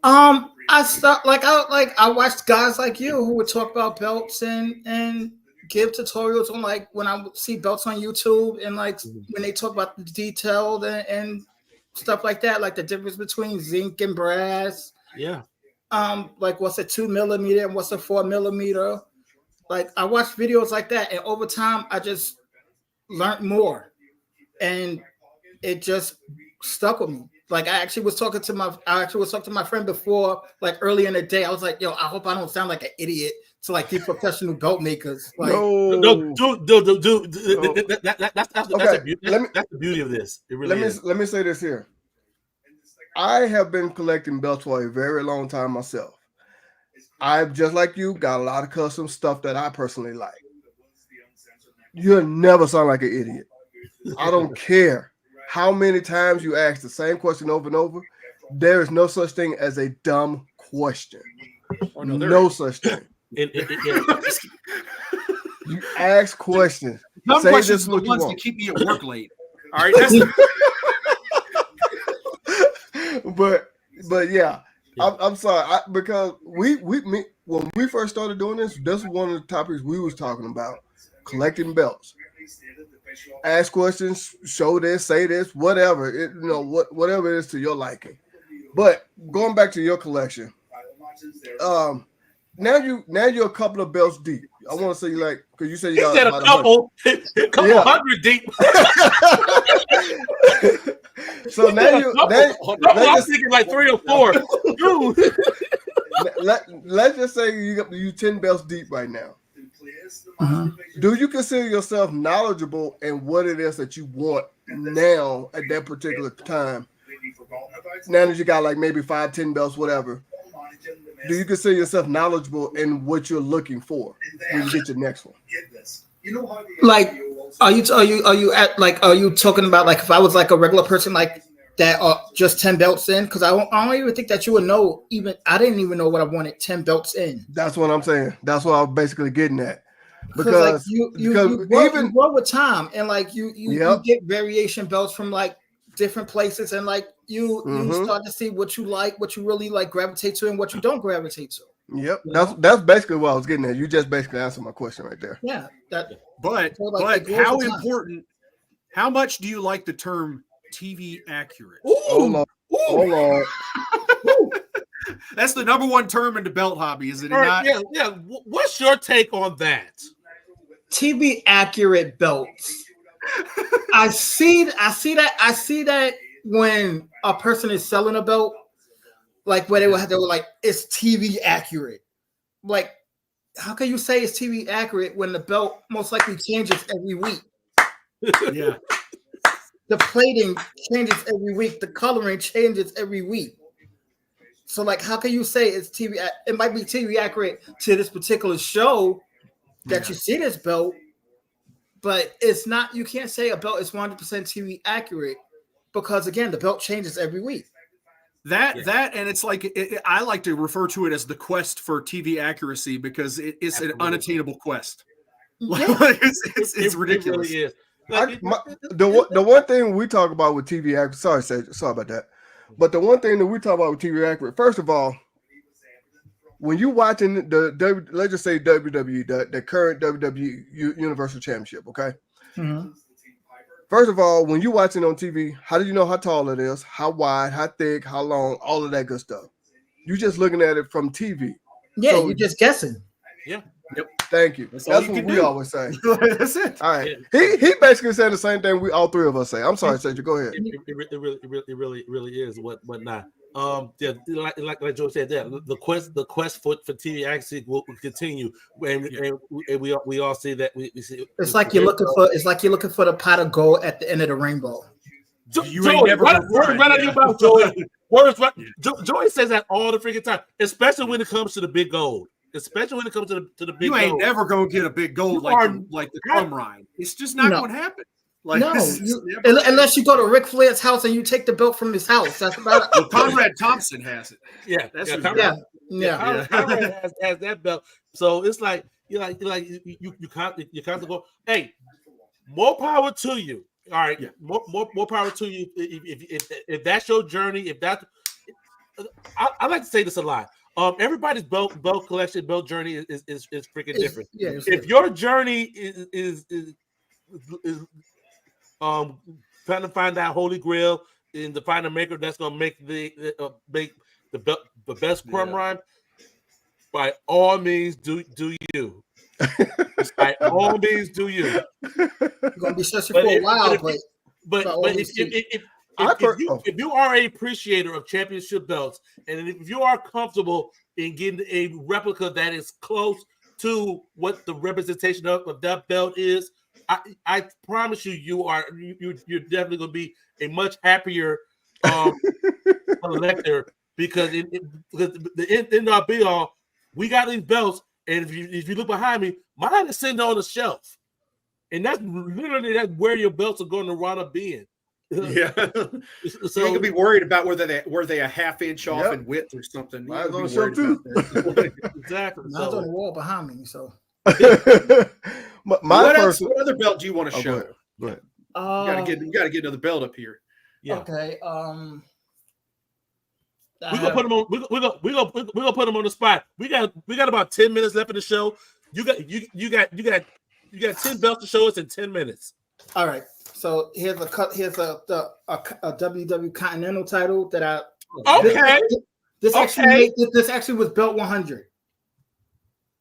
I watched guys like you who would talk about belts and give tutorials on, like, when I would see belts on YouTube, and like when they talk about the detailed and stuff like that, like the difference between zinc and brass. Yeah. Like what's a 2 millimeter and what's a 4 millimeter. Like I watched videos like that, and over time I just learned more. And it just stuck with me. Like I actually was talking to my friend before, like early in the day. I was like, "Yo, I hope I don't sound like an idiot to like these professional belt makers." Like, no, dude. That's the beauty of this. It really is. Let me say this here. I have been collecting belts for a very long time myself. I've, just like you, got a lot of custom stuff that I personally like. You'll never sound like an idiot. I don't care how many times you ask the same question over and over. There is no such thing as a dumb question. No such thing. You ask questions. Dumb Say questions this are what the you ones want. that keep me at work late. All right. That's but yeah. I'm sorry, because when we first started doing this was one of the topics we was talking about: collecting belts. Ask questions, show this, say this, whatever whatever it is to your liking. But going back to your collection, now you're a couple of belts deep. I want to say, like, because you said you got a couple hundred deep. So now I was thinking like 3 or 4. Dude. Let's just say you 10 belts deep right now. Uh-huh. Do you consider yourself knowledgeable in what it is that you want now at that particular time? Now that you got like maybe 5-10 belts, whatever, do you consider yourself knowledgeable in what you're looking for when you get your next one? Like Are you talking about like if I was like a regular person like that just 10 belts in? Because I don't even think that you would know. Even I didn't even know what I wanted 10 belts in. That's what I'm saying. That's what I'm basically getting at. Because like Because you grow with time, and like you Yep. get variation belts from like different places, and like you Mhm. start to see what you like, what you really like gravitate to, and what you don't gravitate to. Yep. You That's basically what I was getting at. You just basically answered my question right there. Yeah, that. But So, like, but it grows how with time. important? How much do you like the term TV accurate? Hold on. Hold on. That's the number one term in the belt hobby, is it All not? right, yeah. What's your take on that? TV accurate belts. I see that when a person is selling a belt, like where they were like, it's TV accurate. Like, how can you say it's TV accurate when the belt most likely changes every week? Yeah. The plating changes every week. The coloring changes every week. So, like, how can you say it's TV? It might be TV accurate to this particular show that you see this belt, but it's not. You can't say a belt is 100% TV accurate because, again, the belt changes every week. That and it's like I like to refer to it as the quest for TV accuracy because it's an unattainable quest. Yeah. It's ridiculous. It really is. The one thing we talk about with TV accurate, sorry about that. But the one thing that we talk about with TV accurate, first of all, when you watching let's just say WWE, the current WWE Universal Championship, okay? Mm-hmm. First of all, when you watching on TV, how do you know how tall it is, how wide, how thick, how long, all of that good stuff? You just looking at it from TV. Yeah, So- you're just guessing. Yeah. Yep. Thank you. That's That's all you what can we do. always say. That's it. All right. He basically said the same thing we all three of us say. I'm sorry, Sergio. Go ahead. It really is what not. Yeah, like Joe said, the quest for TV accuracy will continue, and we all see that we see. It's like you're looking for the pot of gold at the end of the rainbow. You ain't never gonna find right out it. your mouth, Joey. Words right. Joey says that all the freaking time, especially when it comes to the big gold. Especially when it comes to the big You ain't gold. never gonna get a big gold like the crumb rind. It's just not gonna happen. Like No, this is never- unless you go to Ric Flair's house and you take the belt from his house. That's about it. Well, Conrad Thompson has it. Yeah, That's yeah, who- Conrad- Yeah. Conrad has that belt. So it's like you constantly go, hey, more power to you. All right, Yeah. more power to you. If that's your journey, if that, I like to say this a lot. Everybody's belt collection, belt journey is freaking different. If your journey is trying to find that holy grail and to find a maker that's gonna make make the belt the best crumb rhyme, by all means do you. By all means do you. You're gonna be searching for a while, but if you are a appreciator of championship belts, and if you are comfortable in getting a replica that is close to what the representation of that belt is, I promise you're definitely going to be a much happier collector because the end all be all, we got these belts, and if you look behind me, mine is sitting on the shelf, and that's where your belts are going to wind up being. Yeah, so you ain't gonna be worried about whether they a half inch off Yep. in width or something. Mine's You on ain't the shelf gonna be worried about that. exactly. Mine's on the wall behind me. So What other belt do you want to show? Go ahead. You gotta get another belt up here. Yeah. Okay. We're gonna put them on. We're gonna put them on the spot. We got about 10 minutes left in the show. You got 10 belts to show us in 10 minutes. All right. So here's a WWE Continental title that I. Okay. This actually was belt 100.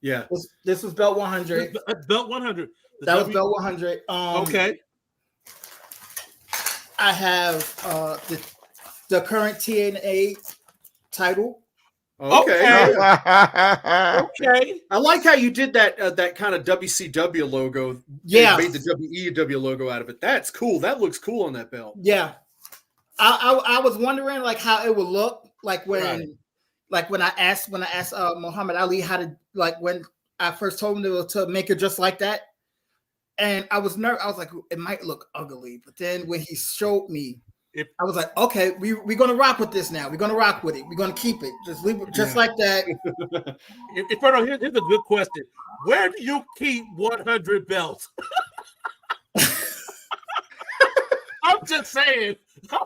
Yeah. This was belt 100. Belt 100. That was belt 100. Okay. I have the current TNA title. Okay. Okay. I like how you did that kind of WCW logo. Yeah. Made the WEW logo out of it. That's cool. That looks cool on that belt. Yeah. I was wondering like how it would look like when I asked Muhammad Ali how to, like, when I first told him to make it just like that. And I was nervous. I was like, it might look ugly. But then when he showed me, I was like, okay, we're gonna rock with this now. We're gonna rock with it. We're gonna keep it. Just leave it just like that. Here's a good question. Where do you keep 100 belts? I'm just saying. I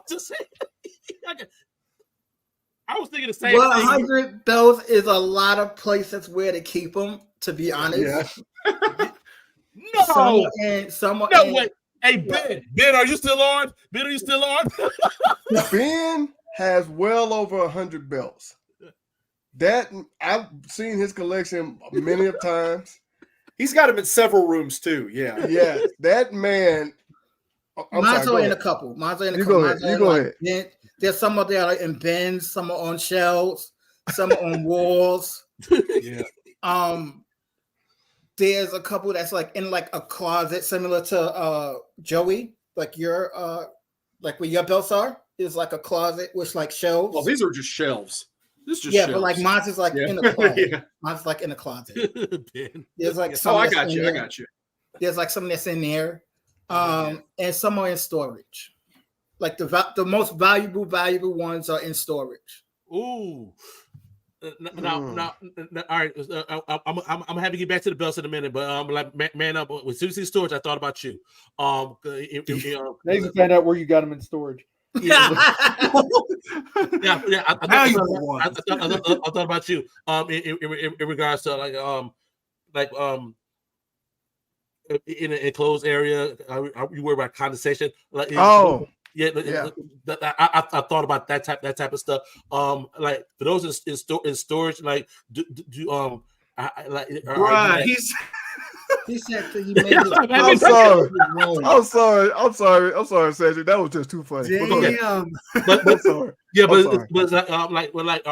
was thinking the same 100 thing. belts is a lot of places where to keep them, to be honest. No. Wait. Hey, Ben, are you still on? Ben, are you still on? Ben has well over 100 belts. That I've seen his collection many of times. He's got them in several rooms too. Yeah. Yeah, that man. Mine's are in a couple. You go ahead. There's some of there in bins, some are on shelves, some are on walls. Yeah. There's a couple that's like in like a closet, similar to Joey, like your like where your belts are. Is like a closet with like shelves. Well, these are just shelves. This is just shelves. But like mine's is like in a closet. Mine's like in a closet. There's like some. I got you. There's like some that's in there, and some are in storage. Like the most valuable ones are in storage. Ooh. Now, all right. I'm gonna have to get back to the belts in a minute, but like man up with CC storage. I thought about you. Now you can find out where you got them in storage. Yeah. I thought about you. In regards to in an enclosed area, you worry about condensation. Like I thought about that type of stuff. Like for those in storage, like He said he made it. I'm sorry, Cedric. That was just too funny. Damn. But sorry. Yeah, but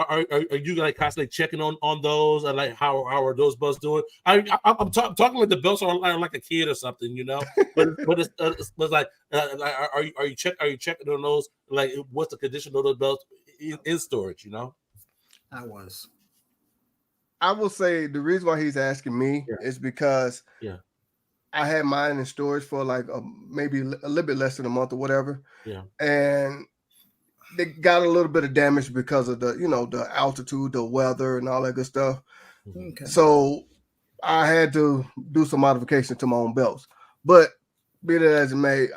are you like constantly checking on those? And like how are those belts doing? I'm talking like the belts are like a kid or something, you know. But it's like are you checking on those? Like what's the condition of those belts in storage? You know. I will say the reason why he's asking me is because I had mine in storage for like maybe a little bit less than a month or whatever. Yeah. And they got a little bit of damage because of the altitude, the weather, and all that good stuff. Okay. So I had to do some modification to my own belts. But be that as it may,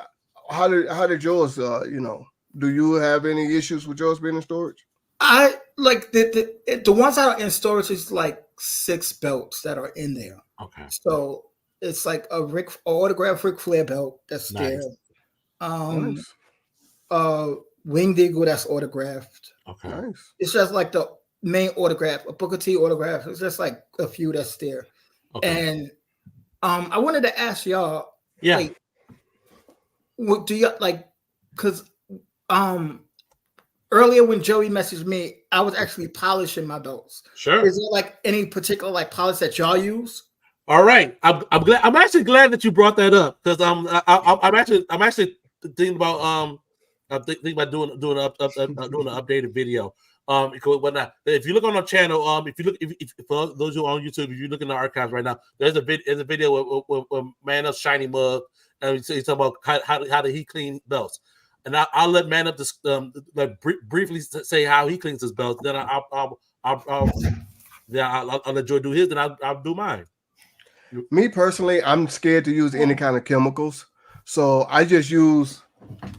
how did yours? Do you have any issues with yours being in storage? I like the ones that are in storage is like 6 belts that are in there. Okay. So it's like a autographed Ric Flair belt that's Nice. there. Nice. Winged Eagle that's autographed. Okay. Nice. It's just like the main autograph, a Booker T autograph. It's just like a few that's there. Okay. And I wanted to ask y'all, Yeah. like, what do you like? Because earlier when Joey messaged me, I was actually polishing my belts. Sure. Is there like any particular like polish that y'all use? All right. I'm glad. I'm actually glad that you brought that up because I'm actually thinking about I'm thinking about doing an updated video. Because if you look on our channel, if for those who are on YouTube, if you look in the archives right now, there's a video with Man Up's shiny mug, and he's talking about how did he clean belts. And I'll let Man Up just briefly say how he cleans his belts. Then I'll let Joy do his. Then I'll do mine. Me personally, I'm scared to use any kind of chemicals, so I just use.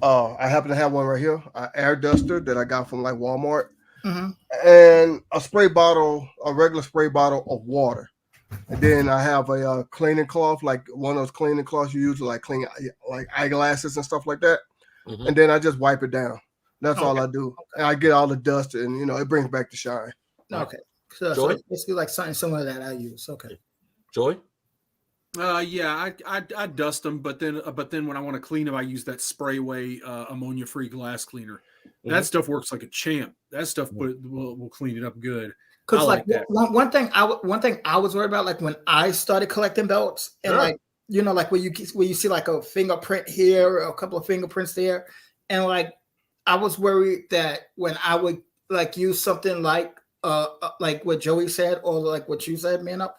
I happen to have one right here, an air duster that I got from like Walmart, and a regular spray bottle of water. And then I have a cleaning cloth, like one of those cleaning cloths you use to like clean like eyeglasses and stuff like that. And then I just wipe it down. That's all I do. And I get all the dust, and it brings back the shine. Okay. So it's basically like something similar that I use. Okay. Joy? Yeah, I dust them, but then when I want to clean them, I use that Sprayway ammonia-free glass cleaner. That stuff works like a champ. That stuff will clean it up good. Because like that. one thing I was worried about, like when I started collecting belts, and like like where you see like a fingerprint here, or a couple of fingerprints there, and like I was worried that when I would like use something like what Joey said or like what you said, Man Up,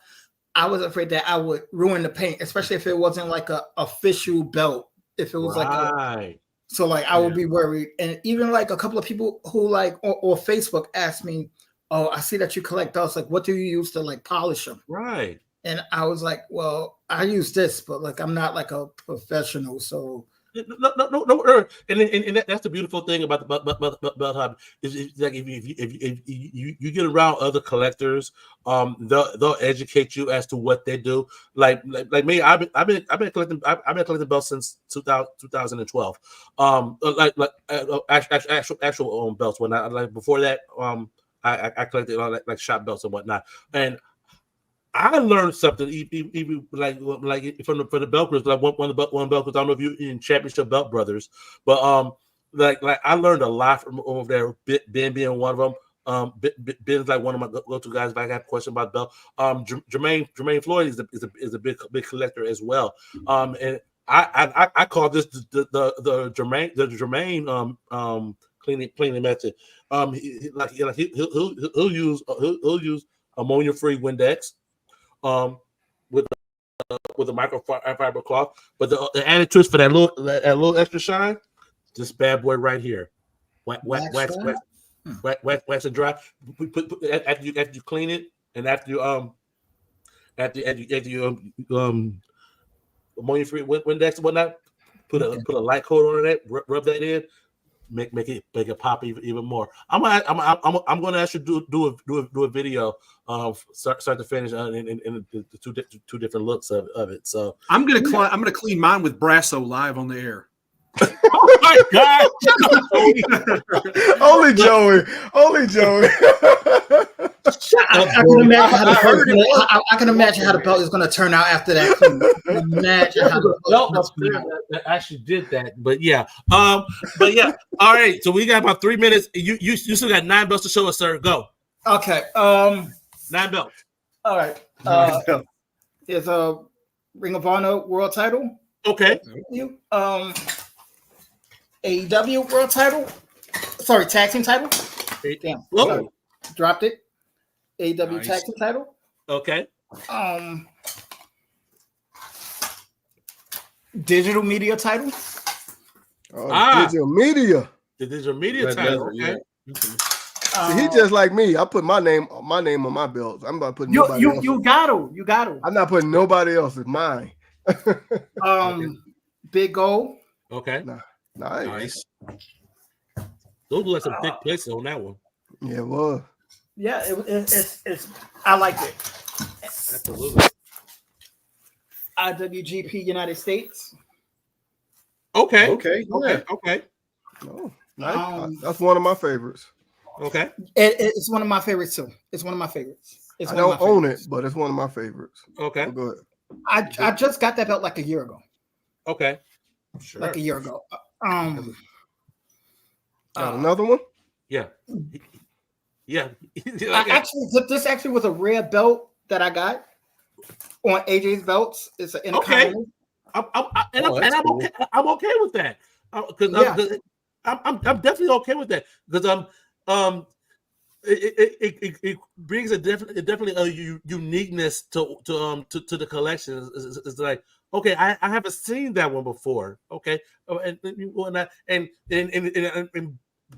I was afraid that I would ruin the paint, especially if it wasn't like a official belt. If it was like so like I would be worried. And even like a couple of people who like or Facebook asked me, "Oh, I see that you collect belts. Like, what do you use to like polish them?" Right. And I was like, "Well, I use this, but like I'm not like a professional, so." No. And that's the beautiful thing about the belt hobby is like if you get around other collectors, they'll educate you as to what they do. Like me, I've been collecting belts since 2012. Actual belts. When I like before that, I collected like shop belts and whatnot, and I learned something even like from the Belkers, like one belt, because I don't know if you're in Championship Belt Brothers, but like I learned a lot from over there. Ben being one of them. Ben's like one of my go-to guys. If I have a question about belt, Jermaine Floyd is a big collector as well. And I call this the Jermaine cleaning method. He'll use ammonia-free Windex. With a microfiber cloth, but the added twist for that little extra shine, this bad boy right here, wax and dry. We put after you clean it, and after you ammonia free Windex and whatnot, put a light coat on it, rub that in. Make it pop even more. I'm gonna actually do a video start to finish in the two different looks of it. So I'm gonna clean mine with Brasso live on the air. Oh my God! Only Joey. I can imagine how the belt is going to turn out after that. Imagine how the belt that actually did that, but yeah. All right. So we got about 3 minutes. You still got 9 belts to show us, sir. Go. Okay. 9 belts. All right. There's a Ring of Honor World Title. Okay. AEW World Title. Sorry, Tag Team Title. Damn. Sorry. Dropped it. AEW Tag Team Title. Okay. Digital Media Title. Digital Media. The Digital Media title. Okay. See, he just like me. I put my name on my belts. I'm not putting nobody else. You got to. I'm not putting nobody else's mine. Big Gold. Okay. Nice. Those were like some big places on that one. Yeah, it was. Yeah, it's I liked it. Absolutely. IWGP United States. Okay. Oh, nice. That's one of my favorites. Okay. It's one of my favorites too. It's one of my favorites. I don't own it, but it's one of my favorites. Okay. So go ahead. I just got that belt like a year ago. Okay. Sure. Like a year ago. Got another one? Yeah. Yeah. This actually was a rare belt that I got on AJ's belts. It's an okay. I'm okay with that. Because I'm definitely okay with that. Because it brings definitely a uniqueness to the collection. It's like, okay, I haven't seen that one before. Okay, and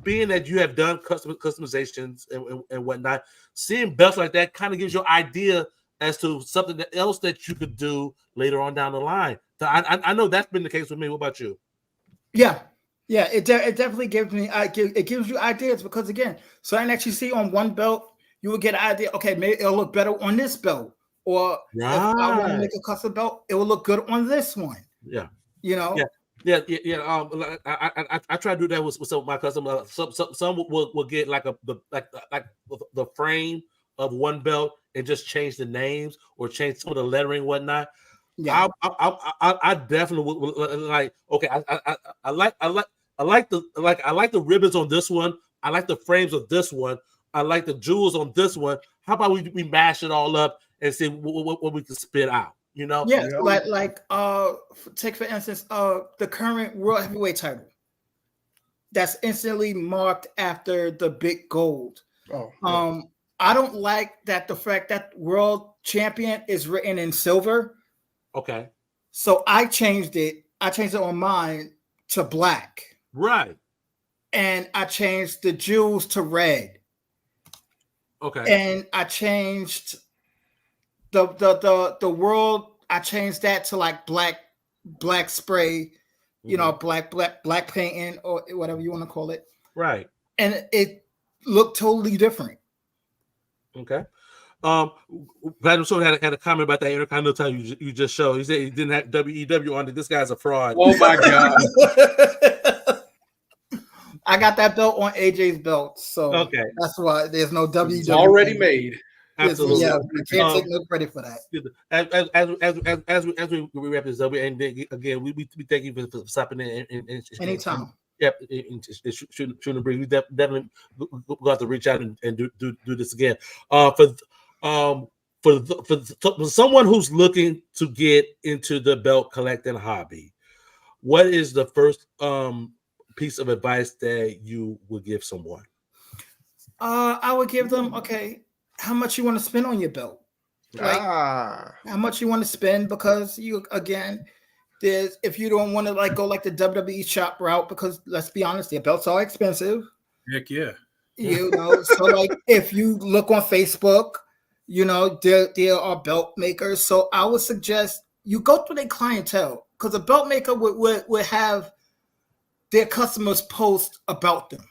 being that you have done customizations and whatnot, seeing belts like that kind of gives you an idea as to something else that you could do later on down the line. So I know that's been the case with me. What about you? Yeah. It definitely gives me it gives you ideas, because again, something that you see on one belt, you will get an idea. Okay, maybe it'll look better on this belt, or if I want to make a custom belt, it will look good on this one. Yeah, you know. Yeah. I try to do that with some of my customers. Some will get like the frame of one belt and just change the names or change some of the lettering and whatnot. Yeah, I definitely would like. Okay, I like the ribbons on this one. I like the frames of this one. I like the jewels on this one. How about we mash it all up and see what we can spit out? You know? Yeah, take for instance, the current World Heavyweight title. That's instantly marked after the big gold. I don't like that the fact that world champion is written in silver. Okay. So I changed it. I changed it on mine to black. Right. And I changed the jewels to red. Okay. And I changed the world. I changed that to like black spray, you know, black painting or whatever you want to call it. Right. And it looked totally different. Okay. Vladimir Sword had a comment about that Intercontinental title you just showed. He said he didn't have WEW on it. This guy's a fraud. Oh my God. I got that belt on AJ's belt, so okay, that's why there's no WWE. It's already made. Absolutely. Yeah, we can't take no credit for that. As we wrap this up, and again, we thank you for stopping in. Anytime. Yep, shooting the breeze. We definitely got to reach out and do this again. For someone who's looking to get into the belt collecting hobby, what is the first piece of advice that you would give someone? I would give them, okay, how much you want to spend on your belt? Like, how much you want to spend, because you, again, there's, if you don't want to like go like the WWE shop route, because let's be honest, their belts are expensive. Heck yeah. You know, so like if you look on Facebook, you know, there are belt makers. So I would suggest you go through their clientele, because a belt maker would have their customers post about them,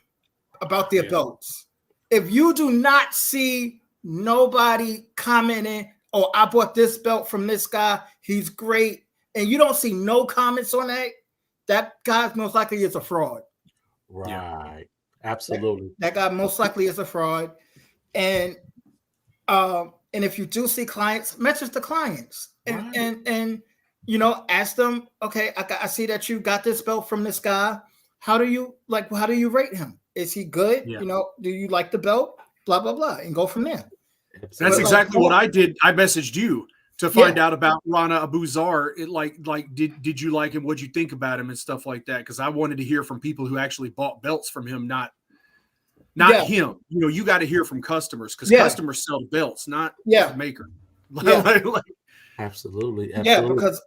about their belts. If you do not see nobody commenting, oh, I bought this belt from this guy, he's great, and you don't see no comments on that, that guy most likely is a fraud. Right. Yeah. Absolutely. That guy most likely is a fraud. And if you do see clients, message the clients and you know, ask them, okay, I see that you got this belt from this guy. How do you rate him? Is he good? Yeah. You know, do you like the belt? Blah, blah, blah. And go from there. That's exactly what I did. I messaged you to find out about Rana Abuzar. Did you like him? What'd you think about him and stuff like that? Because I wanted to hear from people who actually bought belts from him, not him. You know, you got to hear from customers, because customers sell belts, not the maker. Absolutely. Yeah, because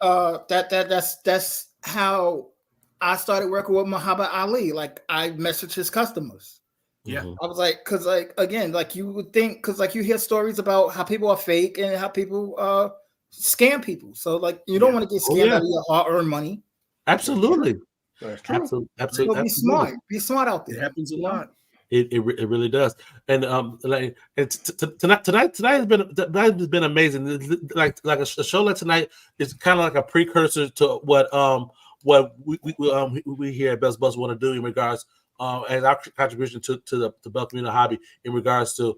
that's how I started working with Muhammad Ali. Like, I messaged his customers. Yeah. I was like, because like, again, like you would think, because like you hear stories about how people are fake and how people scam people. So like, you don't want to get scammed out of your hard-earned money. Absolutely. That's true. Absolutely. Be smart. Be smart out there. It happens a lot. It really does. And tonight has been amazing. Like a show like tonight is kind of like a precursor to what we here at Best Buzz want to do in regards as our contribution to the belt community hobby in regards to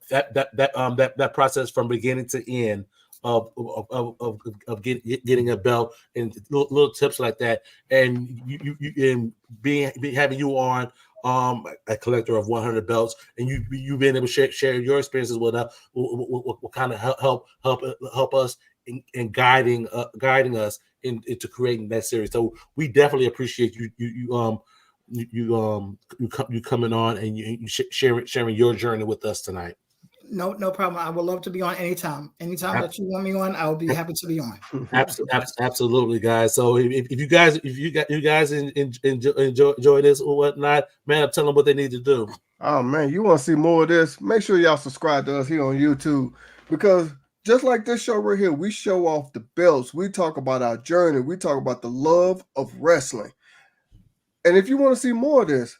that process from beginning to end of getting a belt, and little tips like that. And you having you on a collector of 100 belts, and you've been able to share your experiences with us, will kind of help us in guiding us into creating that series. So we definitely appreciate you coming on and you sharing your journey with us tonight. No problem. I would love to be on anytime. Anytime that you want me on, I'll be happy to be on. Absolutely, guys. So if you guys enjoy this or whatnot, man, tell them what they need to do. Oh man, you want to see more of this? Make sure y'all subscribe to us here on YouTube, because just like this show right here, we show off the belts. We talk about our journey. We talk about the love of wrestling. And if you want to see more of this,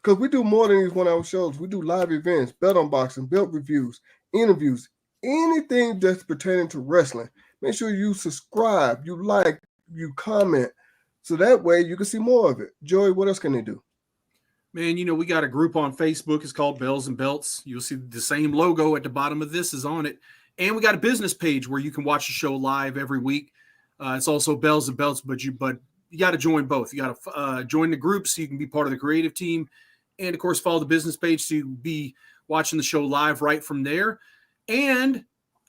because we do more than these 1 hour shows, we do live events, belt unboxing, belt reviews, interviews, anything that's pertaining to wrestling. Make sure you subscribe, you like, you comment, so that way you can see more of it. Joey, what else can they do? Man, you know, we got a group on Facebook. It's called Bells and Belts. You'll see the same logo at the bottom of this is on it. And we got a business page where you can watch the show live every week. It's also Bells and Belts, but you got to join both. You got to join the group so you can be part of the creative team. And, of course, follow the business page so you can be watching the show live right from there. And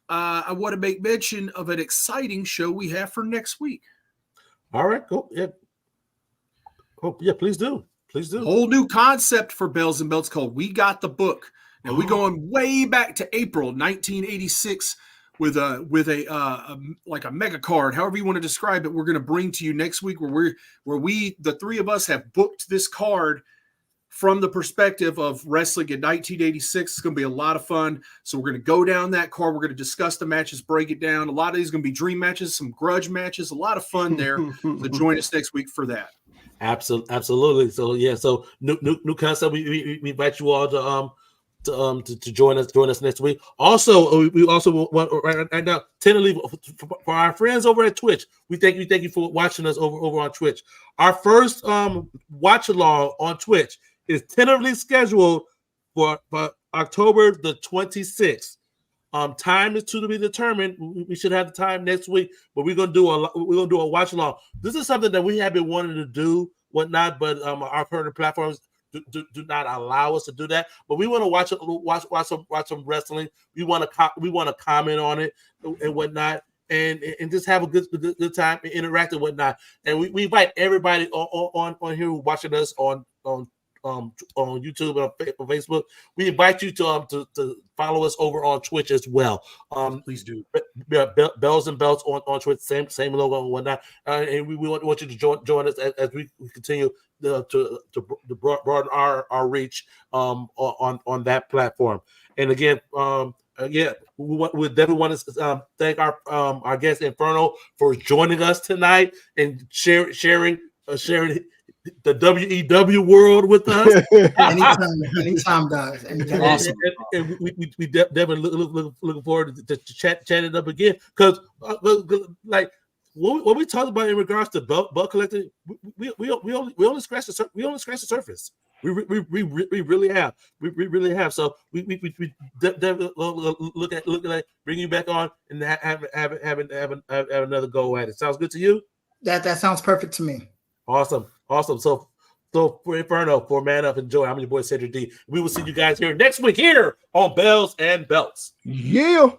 I want to make mention of an exciting show we have for next week. All right, cool. Yeah. Oh, yeah, please do. Please do. Whole new concept for Bells and Belts called We Got the Book. Now we're going way back to April 1986 with a like a mega card, however you want to describe it. We're going to bring to you next week where we the three of us have booked this card from the perspective of wrestling in 1986. It's going to be a lot of fun. So we're going to go down that card. We're going to discuss the matches, break it down. A lot of these are going to be dream matches, some grudge matches, a lot of fun there. So join us next week for that. Absolutely. So yeah. So new concept. We invite you all to join us next week. Also, we also want right now tentatively for our friends over at Twitch. We thank you for watching us over on Twitch. Our first watch along on Twitch is tentatively scheduled for October the 26th. Time is to be determined. We should have the time next week, but we're gonna do a watch along. This is something that we have been wanting to do, whatnot, but our current platforms do not allow us to do that. But we want to watch some wrestling. We want to comment on it and whatnot, and just have a good time and interact and whatnot. And we invite everybody on here who's watching us on YouTube and on Facebook. We invite you to follow us over on Twitch as well. Please do. Bells and Belts on Twitch, same logo and whatnot. And we want you to join us as we continue to broaden our reach on that platform. And again, we definitely want to thank our guest Inferno for joining us tonight and sharing the WEW world with us. anytime, guys. Anytime. Awesome. And we definitely looking forward to chatting up again, because like what we talked about in regards to belt collecting, we only scratched the surface. We really have. We really have. So we definitely look at bringing you back on and have another go at it. Sounds good to you? That sounds perfect to me. Awesome. So for Inferno, for Man Up and Joy, I'm your boy Cedric D. We will see you guys here next week here on Bells and Belts. Yeah.